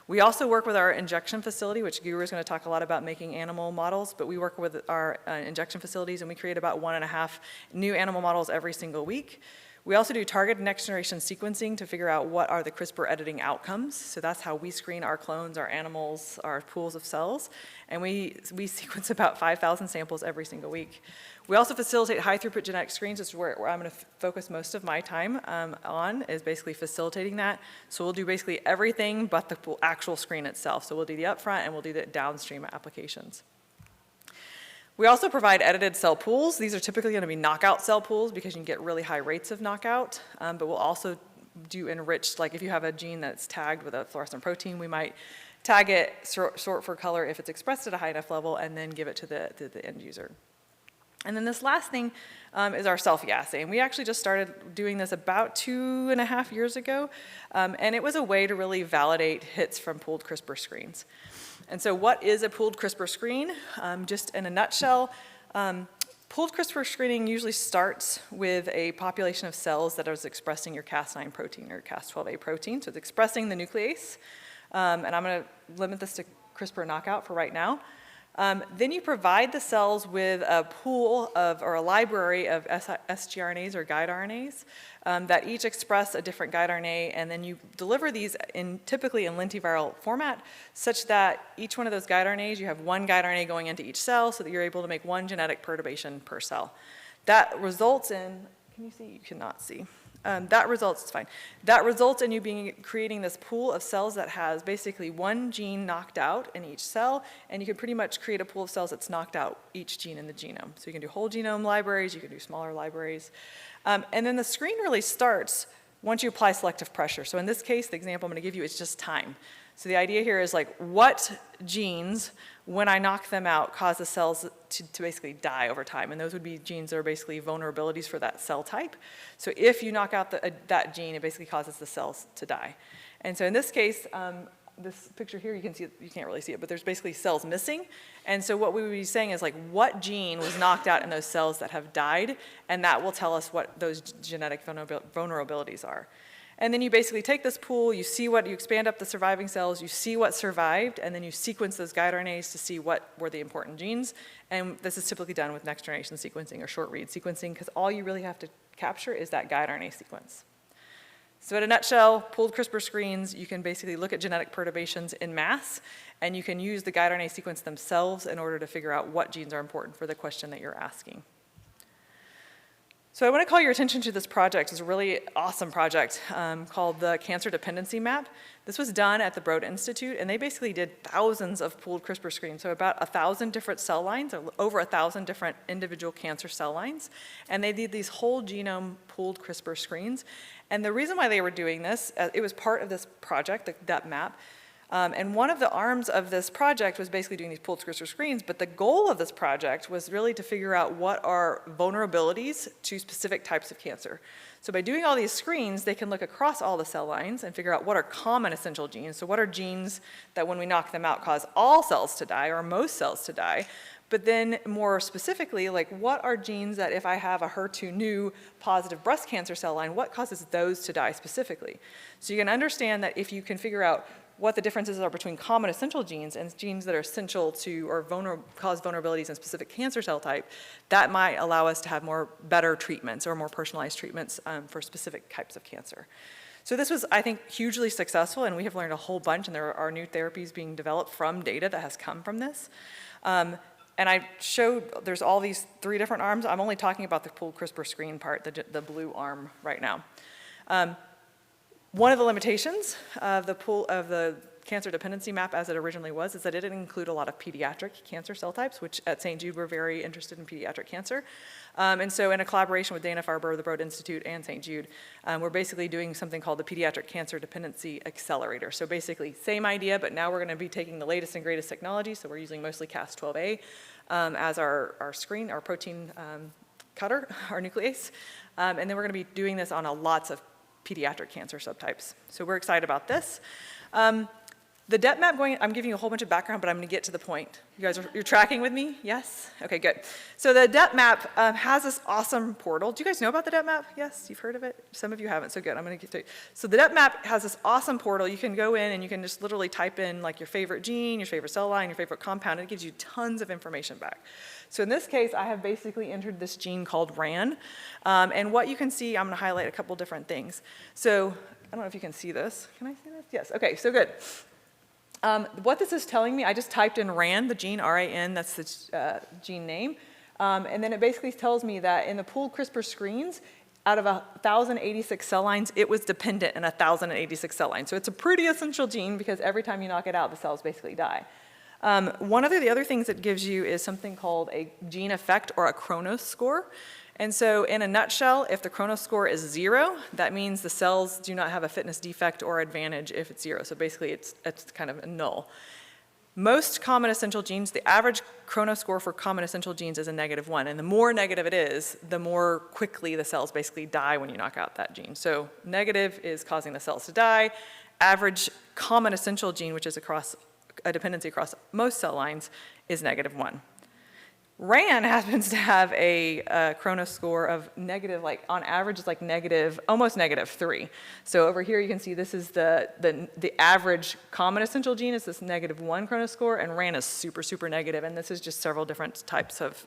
We also work with our injection facility, which Guru is going to talk a lot about making animal models, but we work with our injection facilities, and we create about 1.5 new animal models every single week. We also do targeted next-generation sequencing to figure out what are the CRISPR editing outcomes. So that's how we screen our clones, our animals, our pools of cells. And we sequence about 5,000 samples every single week. We also facilitate high-throughput genetic screens. This is where I'm going to focus most of my time on, is basically facilitating that. So we'll do basically everything but the actual screen itself. So we'll do the upfront and we'll do the downstream applications. We also provide edited cell pools. These are typically going to be knockout cell pools because you can get really high rates of knockout, but we'll also do enriched, like if you have a gene that's tagged with a fluorescent protein, we might tag it, sort for color if it's expressed at a high enough level, and then give it to the end user. And then this last thing is our CelFi assay. And we actually just started doing this about 2.5 years ago, and it was a way to really validate hits from pooled CRISPR screens. And so what is a pooled CRISPR screen? Just in a nutshell, pooled CRISPR screening usually starts with a population of cells that is expressing your Cas9 protein or Cas12a protein. So it's expressing the nuclease. And I'm going to limit this to CRISPR knockout for right now. Then you provide the cells with a pool of, or a library of sgRNAs or guide RNAs that each express a different guide RNA, and then you deliver these typically in lentiviral format, such that each one of those guide RNAs, you have one guide RNA going into each cell so that you're able to make one genetic perturbation per cell. That results in, can you see? You cannot see. That results in you creating this pool of cells that has basically one gene knocked out in each cell, and you can pretty much create a pool of cells that's knocked out each gene in the genome. So you can do whole genome libraries, you can do smaller libraries. And then the screen really starts once you apply selective pressure. So in this case, the example I'm going to give you is just time. So the idea here is like what genes, when I knock them out, cause the cells to basically die over time. And those would be genes that are basically vulnerabilities for that cell type. So if you knock out that gene, it basically causes the cells to die. And so in this case, this picture here, you can see, you can't really see it, but there's basically cells missing. And so what we would be saying is like what gene was knocked out in those cells that have died, and that will tell us what those genetic vulnerabilities are. And then you basically take this pool, you expand up the surviving cells, you see what survived, and then you sequence those guide RNAs to see what were the important genes. And this is typically done with next generation sequencing or short read sequencing, because all you really have to capture is that guide RNA sequence. So in a nutshell, pooled CRISPR screens, you can basically look at genetic perturbations in mass, and you can use the guide RNA sequence themselves in order to figure out what genes are important for the question that you're asking. So I want to call your attention to this project. It's a really awesome project called the Cancer Dependency Map. This was done at the Broad Institute, and they basically did thousands of pooled CRISPR screens, so about 1,000 different cell lines, or over 1,000 different individual cancer cell lines. And they did these whole genome pooled CRISPR screens. And the reason why they were doing this, it was part of this project, that map. And one of the arms of this project was basically doing these pooled CRISPR screens, but the goal of this project was really to figure out what are vulnerabilities to specific types of cancer. So by doing all these screens, they can look across all the cell lines and figure out what are common essential genes. So what are genes that when we knock them out cause all cells to die or most cells to die? But then more specifically, like what are genes that if I have a HER2 new positive breast cancer cell line, what causes those to die specifically? So you can understand that if you can figure out what the differences are between common essential genes and genes that are essential to or cause vulnerabilities in specific cancer cell type, that might allow us to have better treatments or more personalized treatments for specific types of cancer. So this was, I think, hugely successful, and we have learned a whole bunch, and there are new therapies being developed from data that has come from this. And I showed there's all these 3 different arms. I'm only talking about the pooled CRISPR screen part, the blue arm right now. One of the limitations of the cancer dependency map as it originally was is that it didn't include a lot of pediatric cancer cell types, which at St. Jude we're very interested in pediatric cancer. And so in a collaboration with Dana-Farber, the Broad Institute, and St. Jude, we're basically doing something called the Pediatric Cancer Dependency Accelerator. So basically same idea, but now we're going to be taking the latest and greatest technology. So we're using mostly Cas12a as our screen, our protein cutter, our nuclease. And then we're going to be doing this on lots of pediatric cancer subtypes. So we're excited about this. The depth map I'm giving you a whole bunch of background, but I'm going to get to the point. You guys you're tracking with me? Yes? Okay, good. So the depth map has this awesome portal. Do you guys know about the depth map? Yes, you've heard of it? Some of you haven't, so good. I'm going to get to it. So the depth map has this awesome portal. You can go in and you can just literally type in like your favorite gene, your favorite cell line, your favorite compound, and it gives you tons of information back. So in this case, I have basically entered this gene called RAN. And what you can see, I'm going to highlight a couple different things. So I don't know if you can see this. Can I see this? Yes. Okay, so good. What this is telling me, I just typed in RAN, the gene, R-A-N, that's the gene name. And then it basically tells me that in the pooled CRISPR screens, out of 1,086 cell lines, it was dependent in 1,086 cell lines. So it's a pretty essential gene because every time you knock it out, the cells basically die. One of the other things it gives you is something called a gene effect or a Kronos score. And so in a nutshell, if the Kronos score is 0, that means the cells do not have a fitness defect or advantage if it's 0. So basically it's kind of a null. Most common essential genes, the average Kronos score for common essential genes is a -1. And the more negative it is, the more quickly the cells basically die when you knock out that gene. So negative is causing the cells to die. Average common essential gene, which is across a dependency across most cell lines, is -1. RAN happens to have a Kronos score of negative, like on average, it's like almost -3. So over here you can see this is the average common essential gene is this -1 Kronos score, and RAN is super, super negative, and this is just several different types of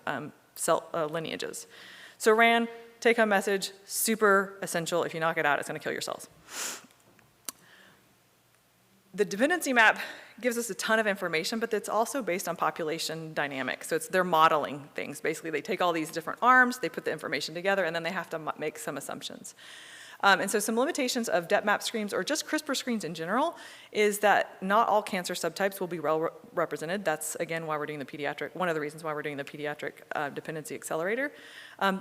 cell lineages. So RAN, take-home message, super essential. If you knock it out, it's going to kill your cells. The dependency map gives us a ton of information, but it's also based on population dynamics. So they're modeling things. Basically, they take all these different arms, they put the information together, and then they have to make some assumptions. And so some limitations of DepMap screens, or just CRISPR screens in general, is that not all cancer subtypes will be well represented. That's, again, why we're doing the pediatric, one of the reasons why we're doing the pediatric dependency accelerator.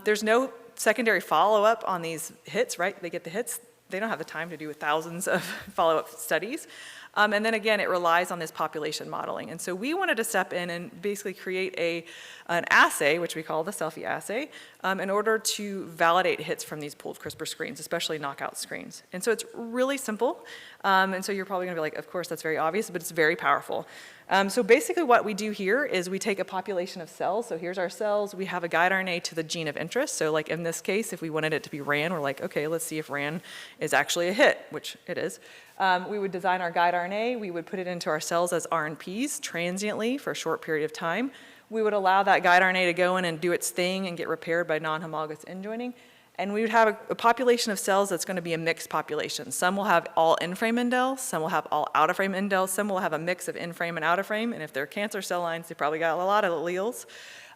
There's no secondary follow-up on these hits, right? They get the hits. They don't have the time to do thousands of follow-up studies. And then again, it relies on this population modeling. And so we wanted to step in and basically create an assay, which we call the CelFi assay, in order to validate hits from these pooled CRISPR screens, especially knockout screens. And so it's really simple. And so you're probably going to be like, of course, that's very obvious, but it's very powerful. So basically what we do here is we take a population of cells. So here's our cells. We have a guide RNA to the gene of interest. So like in this case, if we wanted it to be RAN, we're like, okay, let's see if RAN is actually a hit, which it is. We would design our guide RNA. We would put it into our cells as RNPs transiently for a short period of time. We would allow that guide RNA to go in and do its thing and get repaired by non-homologous end joining. And we would have a population of cells that's going to be a mixed population. Some will have all in-frame indels, some will have all out-of-frame indels, some will have a mix of in-frame and out-of-frame, and if they're cancer cell lines, they probably got a lot of alleles.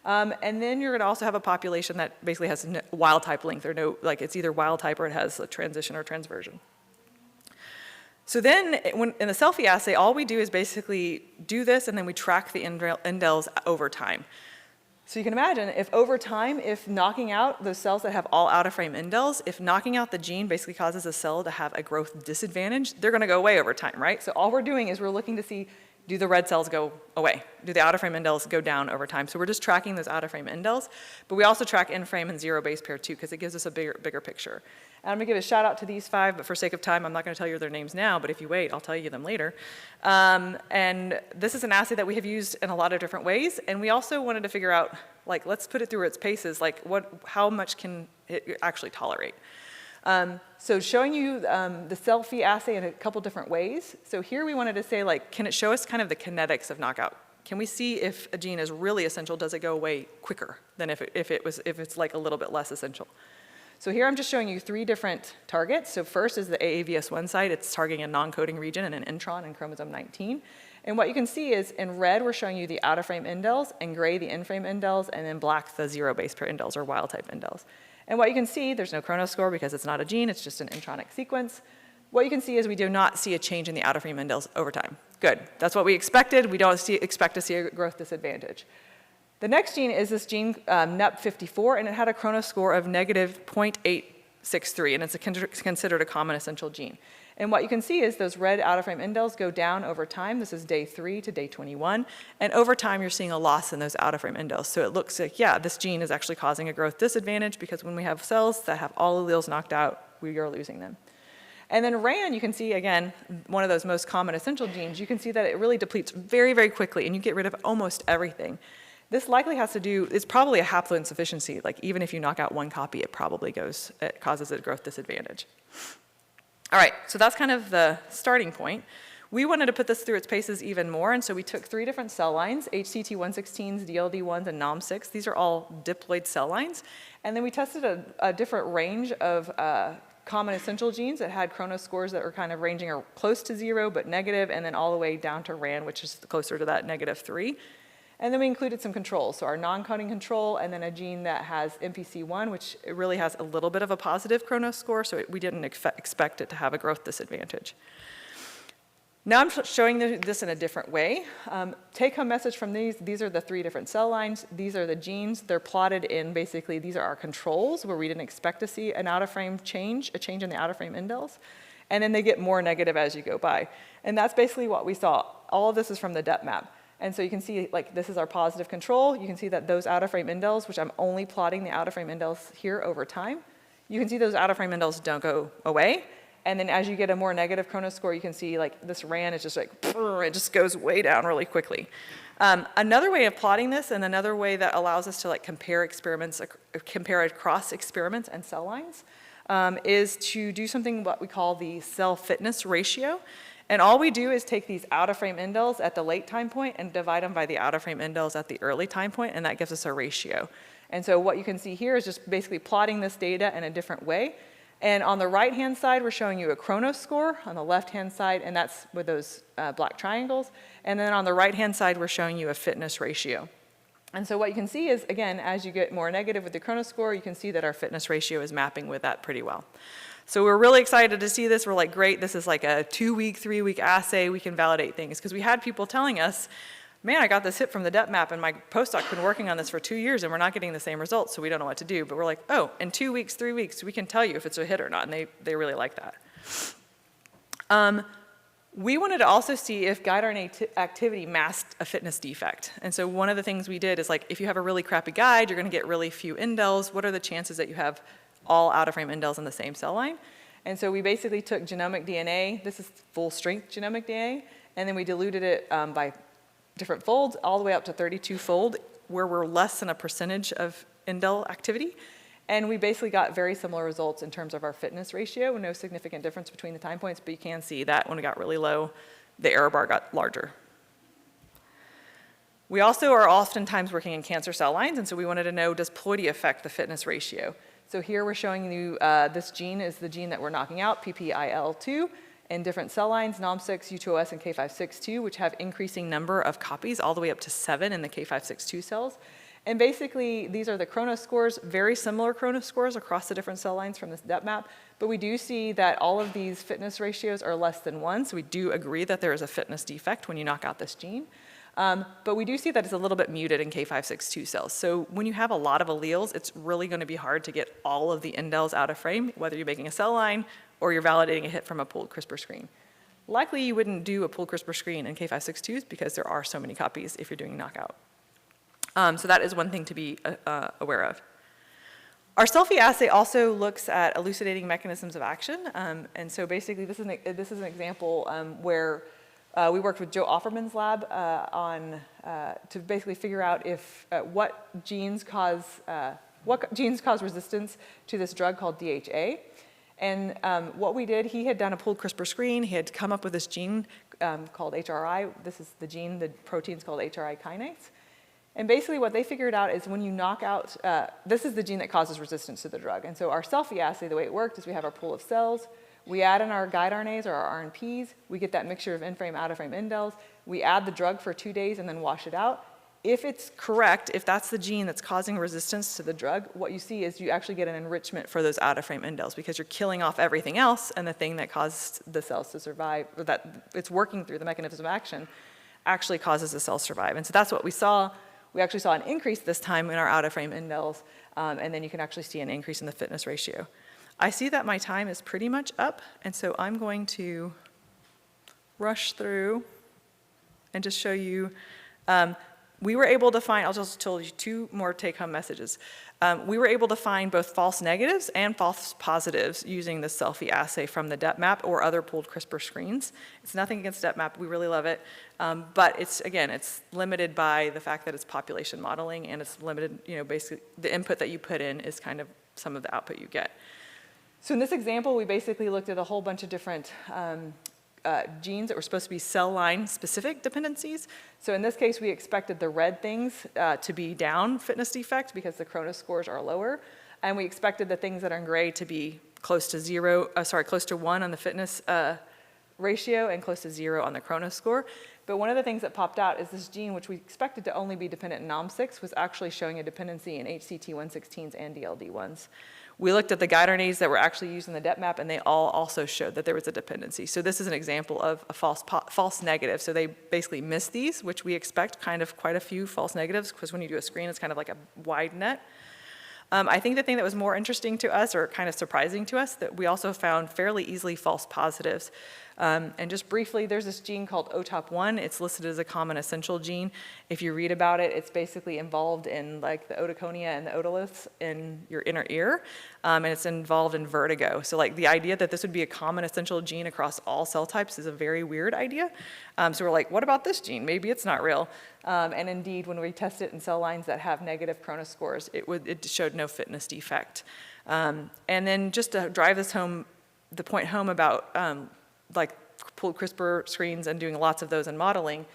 And then you're going to also have a population that basically has no wild-type length, or no, like it's either wild-type or it has a transition or transversion. So then, in the CelFi assay, all we do is basically do this, and then we track the indels over time. So you can imagine, if over time, if knocking out those cells that have all out-of-frame indels, if knocking out the gene basically causes a cell to have a growth disadvantage, they're going to go away over time, right? So all we're doing is we're looking to see, do the red cells go away? Do the out-of-frame indels go down over time? So we're just tracking those out-of-frame indels, but we also track in-frame and zero-base pair too, because it gives us a bigger picture. And I'm going to give a shout out to these 5, but for sake of time, I'm not going to tell you their names now, but if you wait, I'll tell you them later. And this is an assay that we have used in a lot of different ways, and we also wanted to figure out, like, let's put it through its paces, like how much can it actually tolerate? So showing you the CelFi assay in a couple different ways. So here we wanted to say, like, can it show us kind of the kinetics of knockout? Can we see if a gene is really essential, does it go away quicker than if it's like a little bit less essential? So here I'm just showing you 3 different targets. So first is the AAVS1 site. It's targeting a non-coding region and an intron in chromosome 19. And what you can see is in red, we're showing you the out-of-frame indels, in gray, the in-frame indels, and in black, the zero-base pair indels, or wild-type indels. And what you can see, there's no chronoscore because it's not a gene, it's just an intronic sequence. What you can see is we do not see a change in the out-of-frame indels over time. Good, that's what we expected. We don't expect to see a growth disadvantage. The next gene is this gene, NEP54, and it had a chronoscore of negative 0.863, and it's considered a common essential gene. And what you can see is those red out-of-frame indels go down over time. This is day 3 to day 21. And over time, you're seeing a loss in those out-of-frame indels. So it looks like, yeah, this gene is actually causing a growth disadvantage because when we have cells that have all alleles knocked out, we are losing them. And then RAN, you can see, again, one of those most common essential genes, you can see that it really depletes very, very quickly, and you get rid of almost everything. This likely has to do, it's probably a haploinsufficiency. Like, even if you knock out one copy, it causes a growth disadvantage. All right, so that's kind of the starting point. We wanted to put this through its paces even more, and so we took 3 different cell lines, HCT116s, DLD1s, and NOM6. These are all diploid cell lines. And then we tested a different range of common essential genes that had chronoscores that were kind of ranging close to 0 but negative, and then all the way down to RAN, which is closer to that -3. And then we included some controls, so our non-coding control, and then a gene that has MPC1, which it really has a little bit of a positive chronoscore, so we didn't expect it to have a growth disadvantage. Now I'm showing this in a different way. Take-home message from these are the 3 different cell lines. These are the genes. They're plotted in, basically, these are our controls, where we didn't expect to see an out-of-frame change, a change in the out-of-frame indels. And then they get more negative as you go by. And that's basically what we saw. All of this is from the DepMap. And so you can see, like, this is our positive control. You can see that those out-of-frame indels, which I'm only plotting the out-of-frame indels here over time, you can see those out-of-frame indels don't go away. And then as you get a more negative chronoscore, you can see, like, this RAN is just like, it just goes way down really quickly. Another way of plotting this, and another way that allows us to, like, compare across experiments and cell lines, is to do something what we call the cell fitness ratio. And all we do is take these out-of-frame indels at the late time point and divide them by the out-of-frame indels at the early time point, and that gives us a ratio. And so what you can see here is just basically plotting this data in a different way. And on the right-hand side, we're showing you a chronoscore. On the left-hand side, and that's with those black triangles. And then on the right-hand side, we're showing you a fitness ratio. And so what you can see is, again, as you get more negative with the Kronos score, you can see that our fitness ratio is mapping with that pretty well. So we're really excited to see this. We're like, great, this is like a 2-week, 3-week assay. We can validate things. Because we had people telling us, man, I got this hit from the depth map, and my postdoc's been working on this for 2 years, and we're not getting the same results, so we don't know what to do. But we're like, oh, in 2 weeks, 3 weeks, we can tell you if it's a hit or not, and they really like that. We wanted to also see if guide RNA activity masked a fitness defect. And so one of the things we did is, like, if you have a really crappy guide, you're going to get really few indels. What are the chances that you have all out-of-frame indels in the same cell line? And so we basically took genomic DNA. This is full-strength genomic DNA. And then we diluted it by different folds all the way up to 32-fold, where we're less than a percentage of indel activity. And we basically got very similar results in terms of our fitness ratio, no significant difference between the time points, but you can see that when we got really low, the error bar got larger. We also are oftentimes working in cancer cell lines, and so we wanted to know, does ploidy affect the fitness ratio? So here we're showing you this gene is the gene that we're knocking out, PPIL2, in different cell lines, NOM6, U2OS, and K562, which have increasing number of copies, all the way up to 7 in the K562 cells. And basically, these are the Kronos scores, very similar Kronos scores across the different cell lines from this depth map. But we do see that all of these fitness ratios are less than 1, so we do agree that there is a fitness defect when you knock out this gene. But we do see that it's a little bit muted in K562 cells. So when you have a lot of alleles, it's really going to be hard to get all of the indels out of frame, whether you're making a cell line or you're validating a hit from a pooled CRISPR screen. Likely you wouldn't do a pooled CRISPR screen in K562s because there are so many copies if you're doing knockout. So that is one thing to be aware of. Our CelFi assay also looks at elucidating mechanisms of action. And so basically this is an example where we worked with Joe Offerman's lab to basically figure out if what genes cause resistance to this drug called DHA. And what we did, he had done a pooled CRISPR screen. He had come up with this gene called HRI. This is the gene, the protein's called HRI kinase. And basically what they figured out is when you knock out, this is the gene that causes resistance to the drug. And so our CelFi assay, the way it worked is we have our pool of cells. We add in our guide RNAs or our RNPs. We get that mixture of in-frame, out-of-frame indels. We add the drug for 2 days and then wash it out. If it's correct, if that's the gene that's causing resistance to the drug, what you see is you actually get an enrichment for those out-of-frame indels because you're killing off everything else, and the thing that caused the cells to survive, or that it's working through the mechanism of action, actually causes the cells to survive. And so that's what we saw. We actually saw an increase this time in our out-of-frame indels, and then you can actually see an increase in the fitness ratio. I see that my time is pretty much up, and so I'm going to rush through and just show you. We were able to find, I'll just tell you 2 more take-home messages. We were able to find both false negatives and false positives using the CelFi assay from the DepMap or other pooled CRISPR screens. It's nothing against DepMap, we really love it. But it's limited by the fact that it's population modeling, and it's limited, basically the input that you put in is kind of some of the output you get. So in this example, we basically looked at a whole bunch of different genes that were supposed to be cell line specific dependencies. So in this case, we expected the red things to be down fitness defect because the Kronos scores are lower. And we expected the things that are in gray to be close to 1 on the fitness ratio and close to 0 on the Kronos score. But one of the things that popped out is this gene, which we expected to only be dependent in NOM6, was actually showing a dependency in HCT116s and DLD1s. We looked at the guide RNAs that were actually used in the DepMap, and they all also showed that there was a dependency. So this is an example of a false negative. So they basically missed these, which we expect kind of quite a few false negatives, because when you do a screen, it's kind of like a wide net. I think the thing that was more interesting to us, or kind of surprising to us, that we also found fairly easily false positives. And just briefly, there's this gene called OTOP1. It's listed as a common essential gene. If you read about it, it's basically involved in like the otoconia and the otoliths in your inner ear, and it's involved in vertigo. So like the idea that this would be a common essential gene across all cell types is a very weird idea. So we're like, what about this gene? Maybe it's not real. And indeed, when we test it in cell lines that have negative Kronos scores, it showed no fitness defect. And then just to drive this home, the point home about like pooled CRISPR screens and doing lots of those in modeling,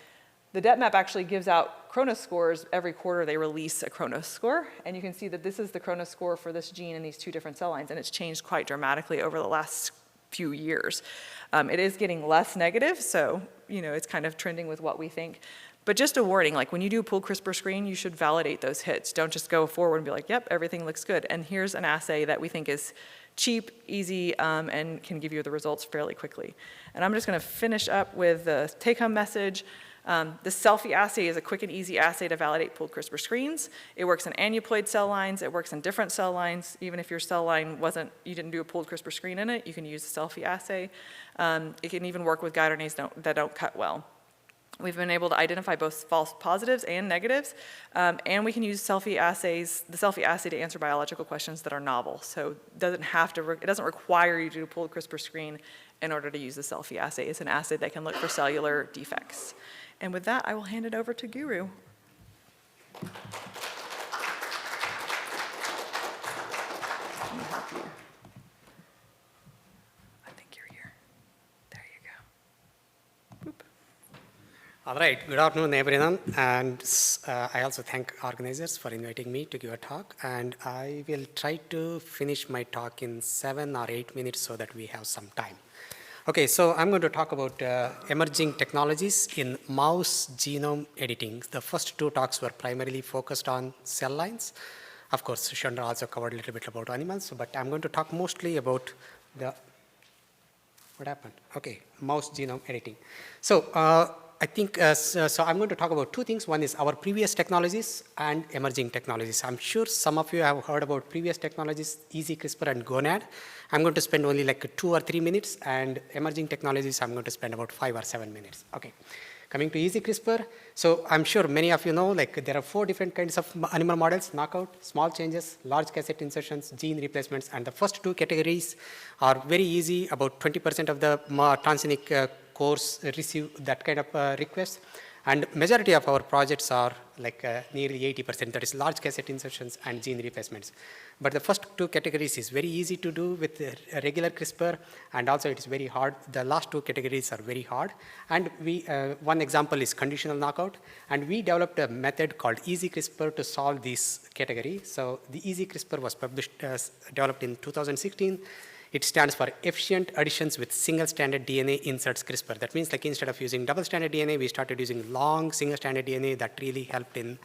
the DepMap actually gives out Kronos scores. Every quarter they release a Kronos score, and you can see that this is the Kronos score for this gene in these 2 different cell lines, and it's changed quite dramatically over the last few years. It is getting less negative, so it's kind of trending with what we think. But just a warning, like when you do a pooled CRISPR screen, you should validate those hits. Don't just go forward and be like, yep, everything looks good. And here's an assay that we think is cheap, easy, and can give you the results fairly quickly. And I'm just going to finish up with the take-home message. The CelFi assay is a quick and easy assay to validate pooled CRISPR screens. It works in aneuploid cell lines. It works in different cell lines. Even if your cell line you didn't do a pooled CRISPR screen in it, you can use the CelFi assay. It can even work with guide RNAs that don't cut well. We've been able to identify both false positives and negatives, and we can use the CelFi assay to answer biological questions that are novel. So it doesn't require you to do a pooled CRISPR screen in order to use the CelFi assay. It's an assay that can look for cellular defects. And with that, I will hand it over to Guru. I think you're here. There you go. Boop. All right, good afternoon, everyone. And I also thank organizers for inviting me to give a talk. And I will try to finish my talk in 7 or 8 minutes so that we have some time. Okay, so I'm going to talk about emerging technologies in mouse genome editing. The first 2 talks were primarily focused on cell lines. Of course, Shondra also covered a little bit about animals, but I'm going to talk mostly about what happened? Okay, mouse genome editing. So I think, so I'm going to talk about 2 things. One is our previous technologies and emerging technologies. I'm sure some of you have heard about previous technologies, Easy CRISPR and GONAD. I'm going to spend only like 2 or 3 minutes, and emerging technologies, I'm going to spend about 5 or 7 minutes. Okay, coming to Easy CRISPR. So I'm sure many of you know, like there are 4 different kinds of animal models: knockout, small changes, large cassette insertions, gene replacements. And the first 2 categories are very easy. About 20% of the transgenic cores receive that kind of request. And majority of our projects are like nearly 80%, that is large cassette insertions and gene replacements. But the first 2 categories is very easy to do with regular CRISPR, and also it is very hard. The last 2 categories are very hard. And one example is conditional knockout, and we developed a method called Easy CRISPR to solve this category. So the Easy CRISPR was developed in 2016. It stands for efficient additions with single-stranded DNA inserts CRISPR. That means like instead of using double-stranded DNA, we started using long single-stranded DNA that really helped in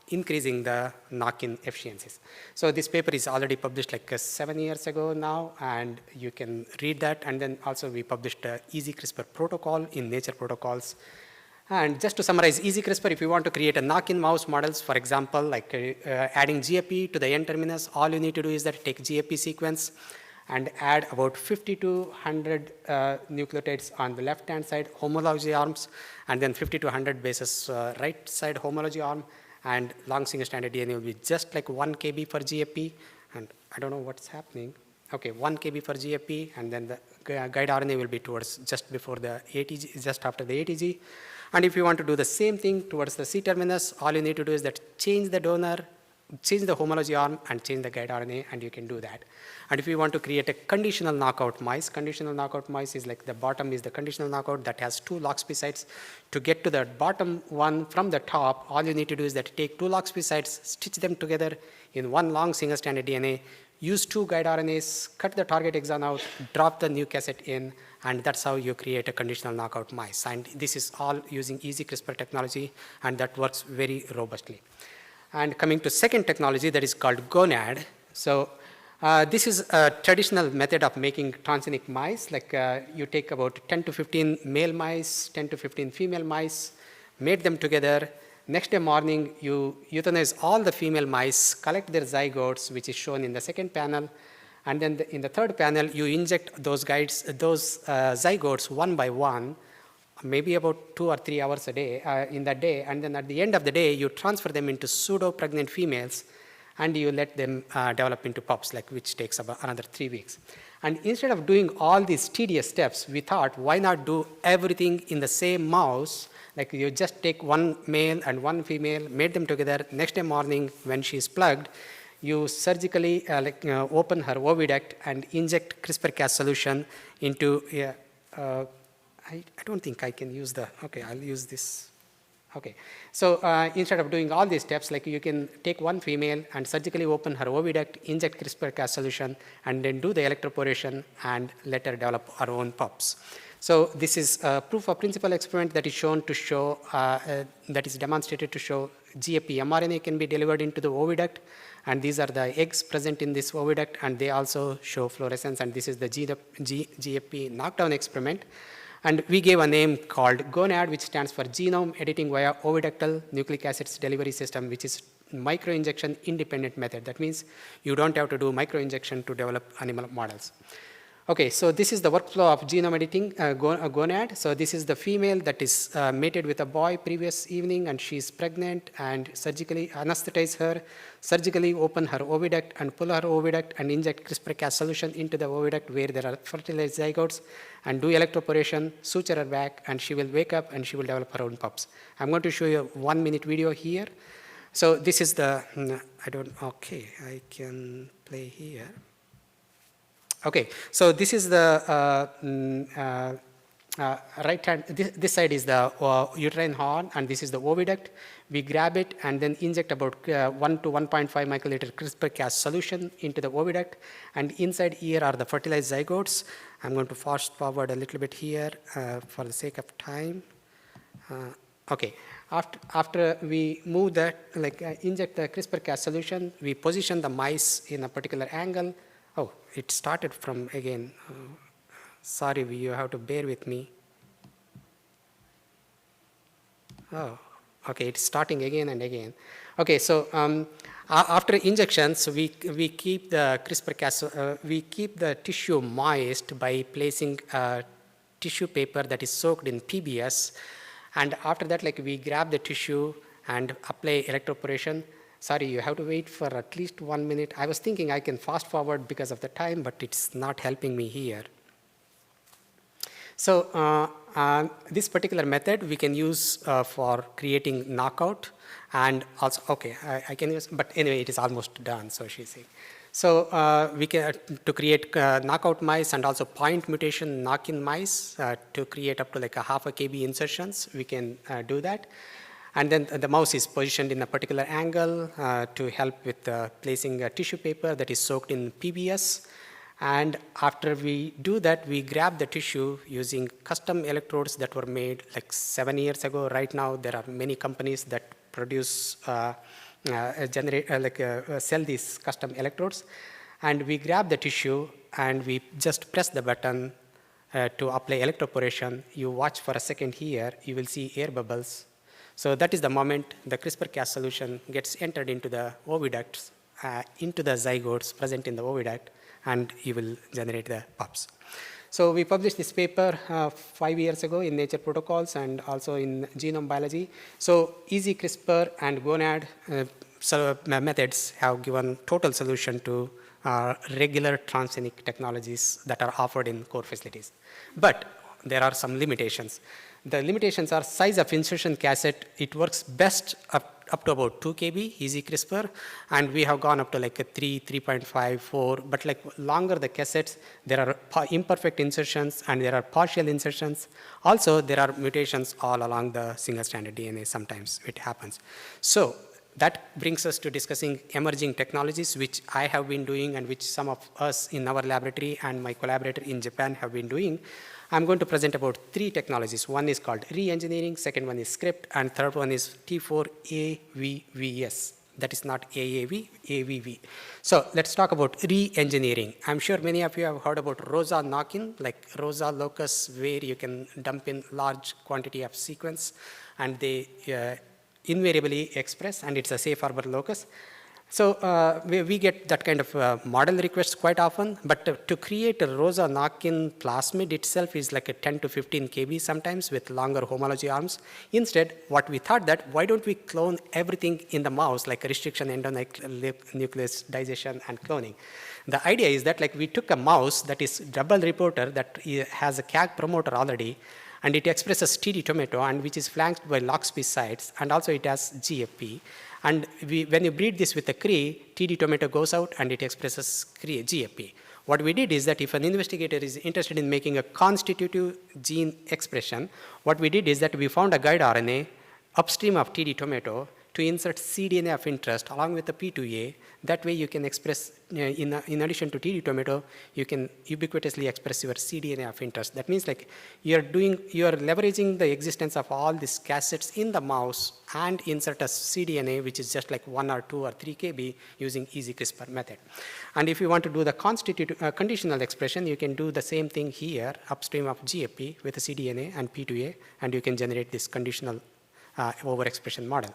increasing the knock-in efficiencies. So this paper is already published like 7 years ago now, and you can read that. And then also we published the Easy CRISPR protocol in Nature Protocols. And just to summarize Easy CRISPR, if you want to create a knock-in mouse models, for example, like adding GFP to the N-terminus, all you need to do is that take GFP sequence and add about 50 to 100 nucleotides on the left-hand side, homology arms, and then 50 to 100 bases right side homology arm, and long single-stranded DNA will be just like 1 kb for GFP, and I don't know what's happening. Okay, 1 kb for GFP, and then the guide RNA will be towards just before the ATG, just after the ATG. And if you want to do the same thing towards the C-terminus, all you need to do is that change the donor, change the homology arm, and change the guide RNA, and you can do that. And if you want to create a conditional knockout mice is like the bottom is the conditional knockout that has 2 LOXP sites. To get to the bottom one from the top, all you need to do is that take 2 LOXP sites, stitch them together in 1 long single-stranded DNA, use 2 guide RNAs, cut the target exon out, drop the new cassette in, and that's how you create a conditional knockout mice. And this is all using Easy CRISPR technology, and that works very robustly. And coming to second technology, that is called GONAD. So this is a traditional method of making transgenic mice. Like you take about 10 to 15 male mice, 10 to 15 female mice, mate them together. Next day morning, you euthanize all the female mice, collect their zygotes, which is shown in the second panel. And then in the third panel, you inject those zygotes one by one, maybe about 2 or 3 hours a day in that day. And then at the end of the day, you transfer them into pseudo-pregnant females, and you let them develop into pups, like which takes about another 3 weeks. And instead of doing all these tedious steps, we thought, why not do everything in the same mouse? Like you just take 1 male and 1 female, mate them together. Next day morning, when she's plugged, you surgically open her oviduct and inject CRISPR-Cas solution into I don't think I can use okay, I'll use this. Okay, so instead of doing all these steps, like you can take 1 female and surgically open her oviduct, inject CRISPR-Cas solution, and then do the electroporation and let her develop her own pups. So this is a proof of principle experiment that is shown to show, that is demonstrated to show GFP mRNA can be delivered into the oviduct, and these are the eggs present in this oviduct, and they also show fluorescence, and this is the GFP knockdown experiment. And we gave a name called GONAD, which stands for Genome Editing via Oviductal Nucleic Acids Delivery System, which is microinjection independent method. That means you don't have to do microinjection to develop animal models. Okay, so this is the workflow of genome editing, GONAD. So this is the female that is mated with a boy previous evening, and she's pregnant, and surgically anesthetize her, surgically open her oviduct and pull her oviduct and inject CRISPR-Cas solution into the oviduct where there are fertilized zygotes, and do electroporation, suture her back, and she will wake up and she will develop her own pups. I'm going to show you a 1-minute video here. So this is the, okay, I can play here. Okay, so this is the right hand, this side is the uterine horn, and this is the oviduct. We grab it and then inject about 1 to 1.5 microliter CRISPR-Cas solution into the oviduct, and inside here are the fertilized zygotes. I'm going to fast forward a little bit here for the sake of time. Okay, after we move that, inject the CRISPR-Cas solution, we position the mice in a particular angle. Oh, it started from again. Sorry, you have to bear with me. Oh, okay, it's starting again and again. Okay, so after injections, we keep the CRISPR-Cas, we keep the tissue moist by placing tissue paper that is soaked in PBS. And after that, we grab the tissue and apply electroporation. Sorry, you have to wait for at least 1 minute. I was thinking I can fast forward because of the time, but it's not helping me here. So this particular method we can use for creating knockout, and also, okay, I can use, but anyway, it is almost done, so she's saying. So we can, to create knockout mice and also point mutation knock-in mice to create up to a half a kb insertions, we can do that. And then the mouse is positioned in a particular angle to help with placing a tissue paper that is soaked in PBS. And after we do that, we grab the tissue using custom electrodes that were made 7 years ago. Right now, there are many companies that produce, sell these custom electrodes. And we grab the tissue and we just press the button to apply electroporation. You watch for a second here, you will see air bubbles. So that is the moment the CRISPR-Cas solution gets entered into the oviducts, into the zygotes present in the oviduct, and you will generate the pups. So we published this paper 5 years ago in Nature Protocols and also in Genome Biology. So easy CRISPR and GONAD methods have given total solution to regular transgenic technologies that are offered in core facilities. But there are some limitations. The limitations are size of insertion cassette. It works best up to about 2 kb, easy CRISPR, and we have gone up to 3, 3.5, 4, but longer the cassettes, there are imperfect insertions and there are partial insertions. Also, there are mutations all along the single-stranded DNA, sometimes it happens. So that brings us to discussing emerging technologies, which I have been doing and which some of us in our laboratory and my collaborator in Japan have been doing. I'm going to present about 3 technologies. One is called re-engineering, second one is script, and third one is T4AVVS. That is not AAV, AVV. So let's talk about re-engineering. I'm sure many of you have heard about ROSA knock-in, like ROSA locus, where you can dump in large quantity of sequence, and they invariably express, and it's a safe harbor locus. So we get that kind of model requests quite often, but to create a ROSA knock-in plasmid itself is like a 10 to 15 kb sometimes with longer homology arms. Instead, what we thought that, why don't we clone everything in the mouse, like restriction, endonuclease, digestion, and cloning. The idea is that we took a mouse that is double reporter that has a CAG promoter already, and it expresses TD tomato, and which is flanked by LOXP sites, and also it has GFP. And when you breed this with a Cree, TD tomato goes out and it expresses GFP. What we did is that if an investigator is interested in making a constitutive gene expression, what we did is that we found a guide RNA upstream of TD tomato to insert cDNA of interest along with the P2A. That way you can express, in addition to TD tomato, you can ubiquitously express your cDNA of interest. That means like you are leveraging the existence of all these cassettes in the mouse and insert a cDNA, which is just like 1 or 2 or 3 kb using easy CRISPR method. And if you want to do the conditional expression, you can do the same thing here upstream of GFP with a cDNA and P2A, and you can generate this conditional overexpression model.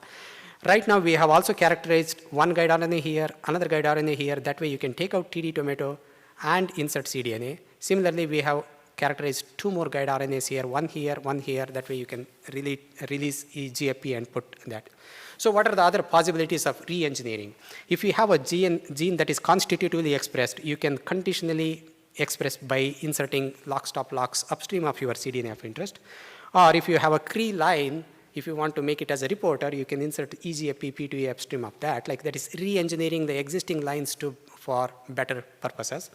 Right now, we have also characterized one guide RNA here, another guide RNA here. That way, you can take out TD tomato and insert cDNA. Similarly, we have characterized 2 more guide RNAs here, one here, one here. That way, you can release GFP and put that. So what are the other possibilities of re-engineering? If you have a gene that is constitutively expressed, you can conditionally express by inserting lock-stop locks upstream of your cDNA of interest. Or if you have a CRE line, if you want to make it as a reporter, you can insert eGFP P2A upstream of that. Like that is re-engineering the existing lines for better purposes.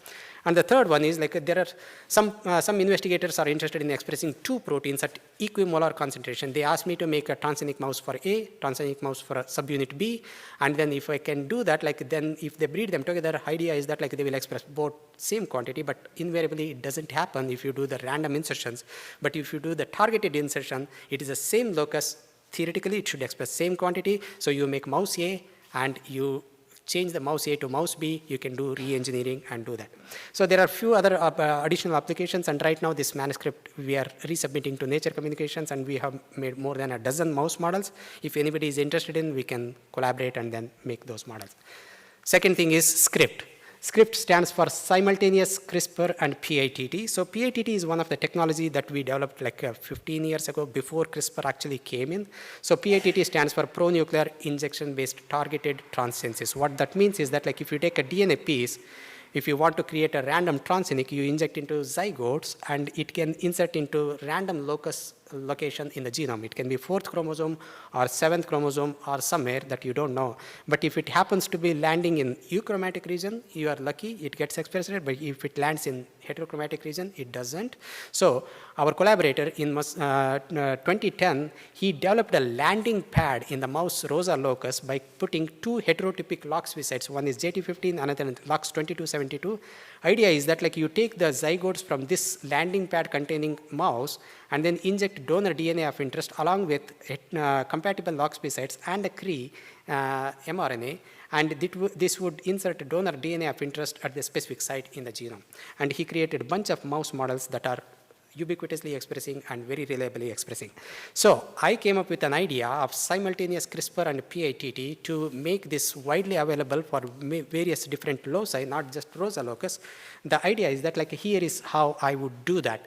And the third one is like there are some investigators are interested in expressing 2 proteins at equimolar concentration. They asked me to make a transgenic mouse for A, transgenic mouse for a subunit B, and then if I can do that, like then if they breed them together, idea is that like they will express both same quantity, but invariably it doesn't happen if you do the random insertions. But if you do the targeted insertion, it is the same locus. Theoretically, it should express same quantity. So you make mouse A and you change the mouse A to mouse B, you can do re-engineering and do that. So there are a few other additional applications, and right now this manuscript we are resubmitting to Nature Communications, and we have made more than a dozen mouse models. If anybody is interested in, we can collaborate and then make those models. Second thing is script. SCRIPT stands for simultaneous CRISPR and PITT. So PITT is one of the technology that we developed like 15 years ago before CRISPR actually came in. So PITT stands for pronuclear injection-based targeted transgenesis. What that means is that like if you take a DNA piece, if you want to create a random transgenic, you inject into zygotes and it can insert into random location in the genome. It can be 4th chromosome or 7th chromosome or somewhere that you don't know. But if it happens to be landing in euchromatic region, you are lucky, it gets expressed, but if it lands in heterochromatic region, it doesn't. So our collaborator in 2010, he developed a landing pad in the mouse Rosa locus by putting 2 heterotypic LOX sites. One is JT15, another LOX 2272. Idea is that like you take the zygotes from this landing pad containing mouse and then inject donor DNA of interest along with compatible LOX sites and a CRE mRNA, and this would insert donor DNA of interest at the specific site in the genome. And he created a bunch of mouse models that are ubiquitously expressing and very reliably expressing. So I came up with an idea of simultaneous CRISPR and PITT to make this widely available for various different loci, not just Rosa locus. The idea is that like here is how I would do that.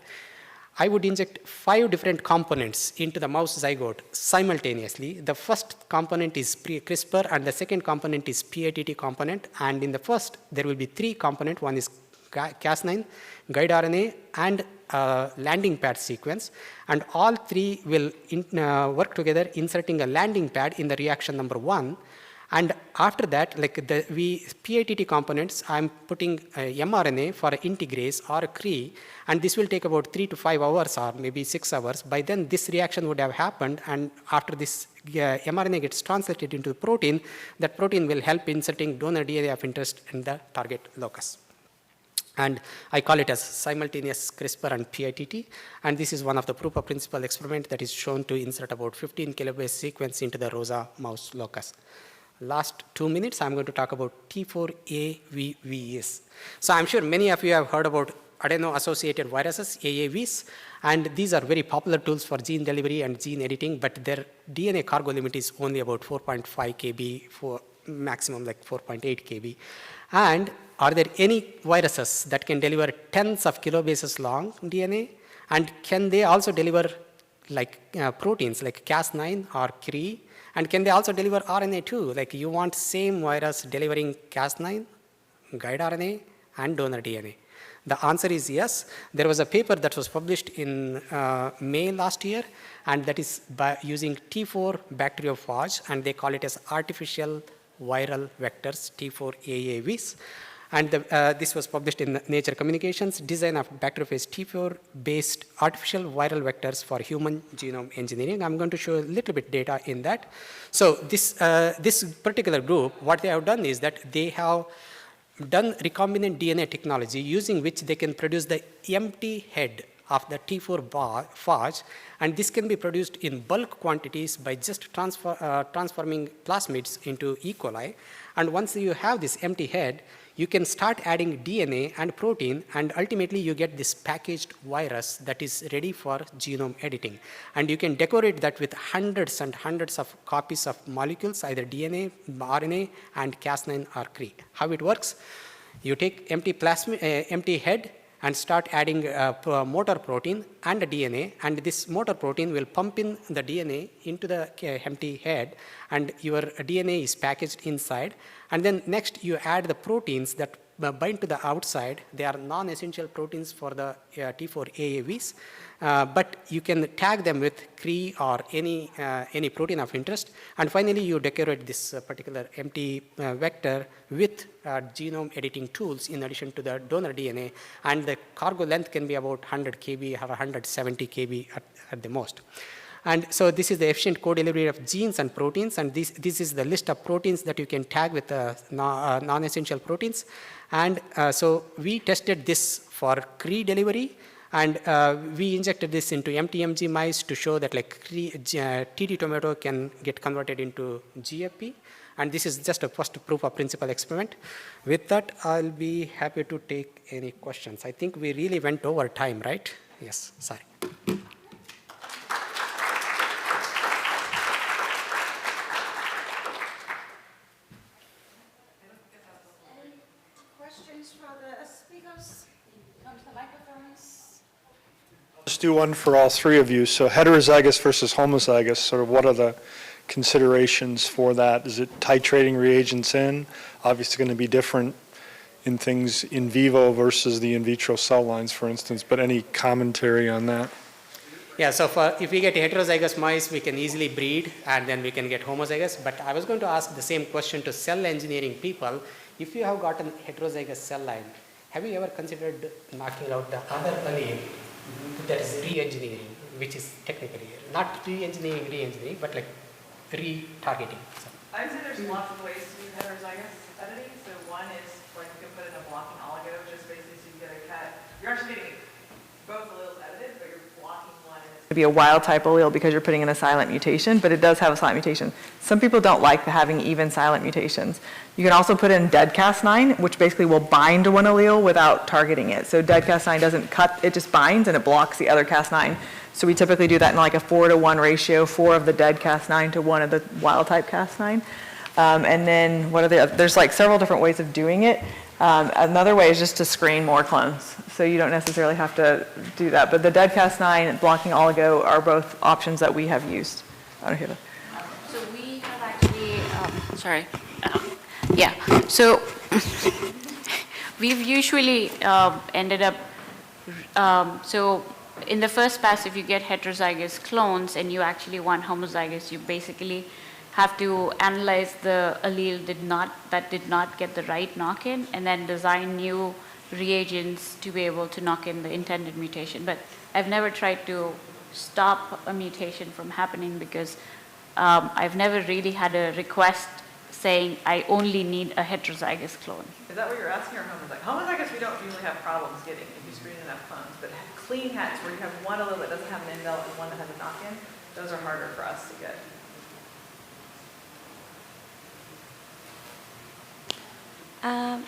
I would inject 5 different components into the mouse zygote simultaneously. The first component is CRISPR and the second component is PITT component. And in the first, there will be 3 components. One is Cas9, guide RNA, and landing pad sequence. And all 3 will work together inserting a landing pad in the reaction number 1. And after that, like the PITT components, I'm putting mRNA for integrase or CRE, and this will take about 3 to 5 hours or maybe 6 hours. By then, this reaction would have happened, and after this mRNA gets translated into the protein, that protein will help inserting donor DNA of interest in the target locus. And I call it as simultaneous CRISPR and PITT. And this is one of the proof of principle experiment that is shown to insert about 15 kilobase sequence into the Rosa mouse locus. Last 2 minutes, I'm going to talk about T4AVVs. So I'm sure many of you have heard about adeno-associated viruses, AAVs, and these are very popular tools for gene delivery and gene editing, but their DNA cargo limit is only about 4.5 kb, for maximum like 4.8 kb. And are there any viruses that can deliver tens of kilobases long DNA? And can they also deliver like proteins like Cas9 or CRE? And can they also deliver RNA too? Like you want same virus delivering Cas9, guide RNA, and donor DNA. The answer is yes. There was a paper that was published in May last year, and that is by using T4 bacteriophage, and they call it as artificial viral vectors, T4 AAVs. And this was published in Nature Communications, Design of Bacteriophage T4-based artificial viral vectors for human genome engineering. I'm going to show a little bit data in that. So this particular group, what they have done is that they have done recombinant DNA technology using which they can produce the empty head of the T4 phage, and this can be produced in bulk quantities by just transforming plasmids into E. coli. And once you have this empty head, you can start adding DNA and protein, and ultimately you get this packaged virus that is ready for genome editing. And you can decorate that with hundreds and hundreds of copies of molecules, either DNA, RNA, and Cas9 or CRE. How it works? You take empty head and start adding motor protein and a DNA, and this motor protein will pump in the DNA into the empty head, and your DNA is packaged inside. And then next you add the proteins that bind to the outside. They are non-essential proteins for the T4 AAVs, but you can tag them with CRE or any protein of interest. And finally, you decorate this particular empty vector with genome editing tools in addition to the donor DNA, and the cargo length can be about 100 kb or 170 kb at the most. And so this is the efficient co-delivery of genes and proteins, and this is the list of proteins that you can tag with non-essential proteins. And so we tested this for CRE delivery, and we injected this into MTMG mice to show that like TT tomato can get converted into GFP. And this is just a first proof of principle experiment. With that, I'll be happy to take any questions. I think we really went over time, right? Yes, sorry. Questions for the speakers? Come to the microphones. Let's do one for all three of you. So heterozygous versus homozygous, sort of what are the considerations for that? Is it titrating reagents in? Obviously going to be different in things in vivo versus the in vitro cell lines, for instance, but any commentary on that? Yeah, so if we get heterozygous mice, we can easily breed, and then we can get homozygous. But I was going to ask the same question to cell engineering people. If you have gotten heterozygous cell line, have you ever considered knocking out the other allele that is re-engineering, which is technically not re-engineering, but like re-targeting? So. I would say there's lots of ways to do heterozygous editing. So one is like you can put in a blocking oligo, just basically so you get a cat. You're actually getting both alleles edited, but you're blocking one. And it's going to be a wild type allele because you're putting in a silent mutation, but it does have a silent mutation. Some people don't like having even silent mutations. You can also put in dead Cas9, which basically will bind to one allele without targeting it. So dead Cas9 doesn't cut, it just binds and it blocks the other Cas9. So we typically do that in like a 4-to-1 ratio, 4 of the dead Cas9 to 1 of the wild type Cas9. And then what are the other, there's like several different ways of doing it. Another way is just to screen more clones. So you don't necessarily have to do that. But the dead Cas9 and blocking oligo are both options that we have used. I don't hear that. So we have actually, yeah, so we've usually ended up, so in the first pass, if you get heterozygous clones and you actually want homozygous, you basically have to analyze the allele that did not get the right knock-in, and then design new reagents to be able to knock in the intended mutation. But I've never tried to stop a mutation from happening because I've never really had a request saying I only need a heterozygous clone. Is that what you're asking, or homozygous? Homozygous, we don't usually have problems getting if you screen enough clones, but clean hats where you have one allele that doesn't have an indel and one that has a knock-in, those are harder for us to get.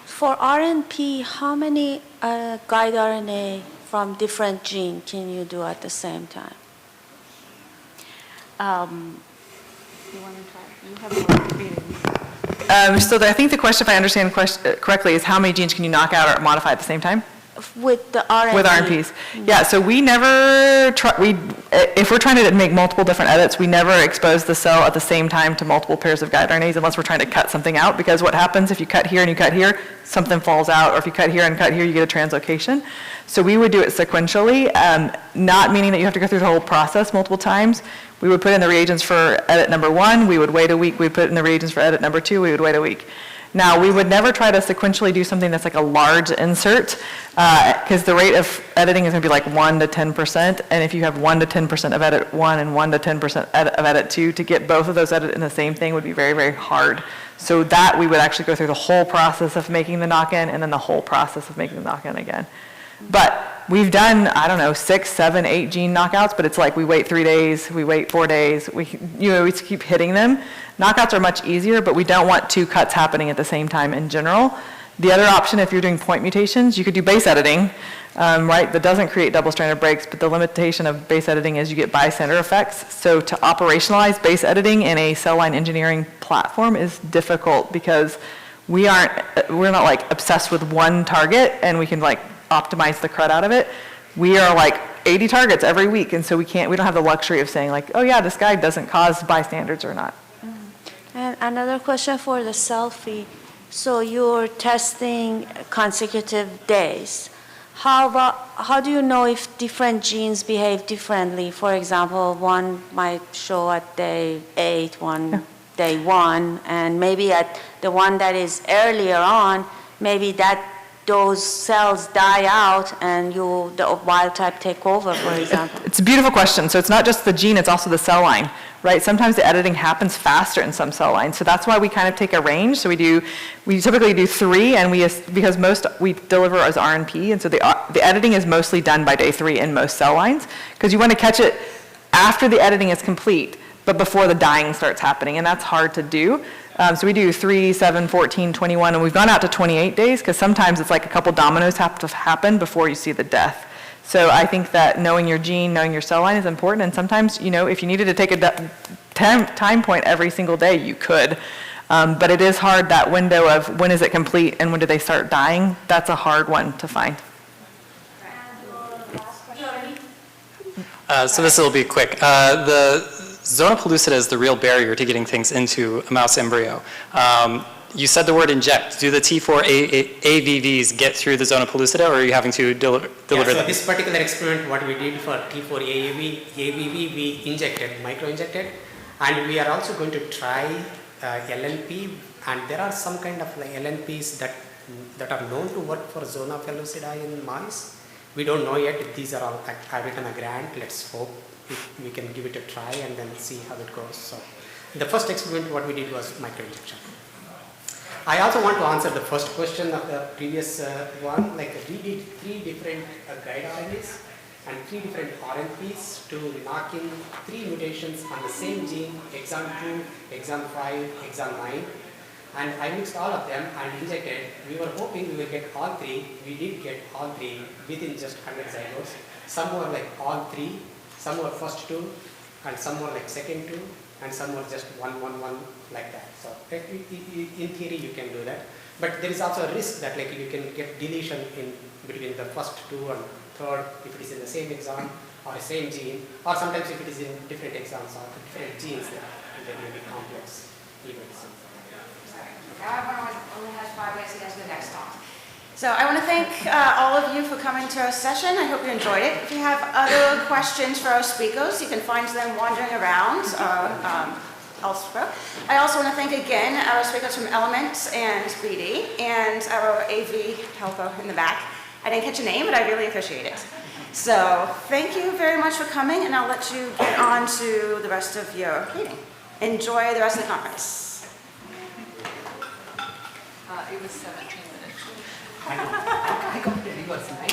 For RNP, how many guide RNA from different gene can you do at the same time? You want to try? You have more experience. So I think the question, if I understand correctly, is how many genes can you knock out or modify at the same time? With the RNP? With RNPs. Yeah, so we never try, if we're trying to make multiple different edits, we never expose the cell at the same time to multiple pairs of guide RNAs unless we're trying to cut something out, because what happens if you cut here and you cut here, something falls out, or if you cut here and cut here, you get a translocation. So we would do it sequentially, not meaning that you have to go through the whole process multiple times. We would put in the reagents for edit number 1, we would wait a week, we'd put in the reagents for edit number 2, we would wait a week. Now, we would never try to sequentially do something that's like a large insert, because the rate of editing is going to be like 1 to 10%, and if you have 1 to 10% of edit 1 and 1 to 10% of edit 2, to get both of those edited in the same thing would be very, very hard. So that we would actually go through the whole process of making the knock-in and then the whole process of making the knock-in again. But we've done, I don't know, 6, 7, 8 gene knockouts, but it's like we wait 3 days, we wait 4 days, we keep hitting them. Knockouts are much easier, but we don't want 2 cuts happening at the same time in general. The other option, if you're doing point mutations, you could do base editing, right? That doesn't create double-stranded breaks, but the limitation of base editing is you get bystander effects. So to operationalize base editing in a cell line engineering platform is difficult because we're not like obsessed with one target and we can like optimize the crud out of it. We are like 80 targets every week, and so we don't have the luxury of saying like, oh yeah, this guy doesn't cause bystanders or not. And another question for the CelFi. So you're testing consecutive days. How do you know if different genes behave differently? For example, one might show at day 8, one day 1, and maybe at the one that is earlier on, maybe those cells die out and the wild type take over, for example. It's a beautiful question. So it's not just the gene, it's also the cell line, right? Sometimes the editing happens faster in some cell lines. So that's why we kind of take a range. So we typically do 3, and because most we deliver as RNP, and so the editing is mostly done by day 3 in most cell lines, because you want to catch it after the editing is complete, but before the dying starts happening, and that's hard to do. So we do 3, 7, 14, 21, and we've gone out to 28 days because sometimes it's like a couple dominoes have to happen before you see the death. So I think that knowing your gene, knowing your cell line is important, and sometimes, if you needed to take a time point every single day, you could. But it is hard, that window of when is it complete and when do they start dying, that's a hard one to find. So this will be quick. The zona pellucida is the real barrier to getting things into a mouse embryo. You said the word inject. Do the T4 AVVs get through the zona pellucida, or are you having to deliver So them? this particular experiment, what we did for T4 AVV, we injected, micro-injected, and we are also going to try LNP, and there are some kind of like LNPs that are known to work for zona pellucida in mice. We don't know yet if these are all, I've written a grant, let's hope we can give it a try and then see how it goes. So the first experiment what we did was microinjection. I also want to answer the first question of the previous one. Like we did 3 different guide RNAs and 3 different RNPs to knock in 3 mutations on the same gene, exon 2, exon 5, exon 9. And I mixed all of them and injected. We were hoping we will get all 3. We did get all 3 within just 100 zygotes. Some were like all 3. Some were first 2, and some were like second 2, and some were just 1, 1, 1, like that. So in theory you can do that, but there is also a risk that like you can get deletion in between the first 2 and third if it is in the same exon or the same gene, or sometimes if it is in different exons or different genes, then may be complex events. Now everyone only has 5 minutes to get to the next talk. So I want to thank all of you for coming to our session. I hope you enjoyed it. If you have other questions for our speakers, you can find them wandering around elsewhere. I also want to thank again our speakers from Elements and BD and our AV helper in the back. I didn't catch a name, but I really appreciate it. So thank you very much for coming, and I'll let you get on to the rest of your meeting. Enjoy the rest of the conference. It was 17 minutes. I got it. It was nice.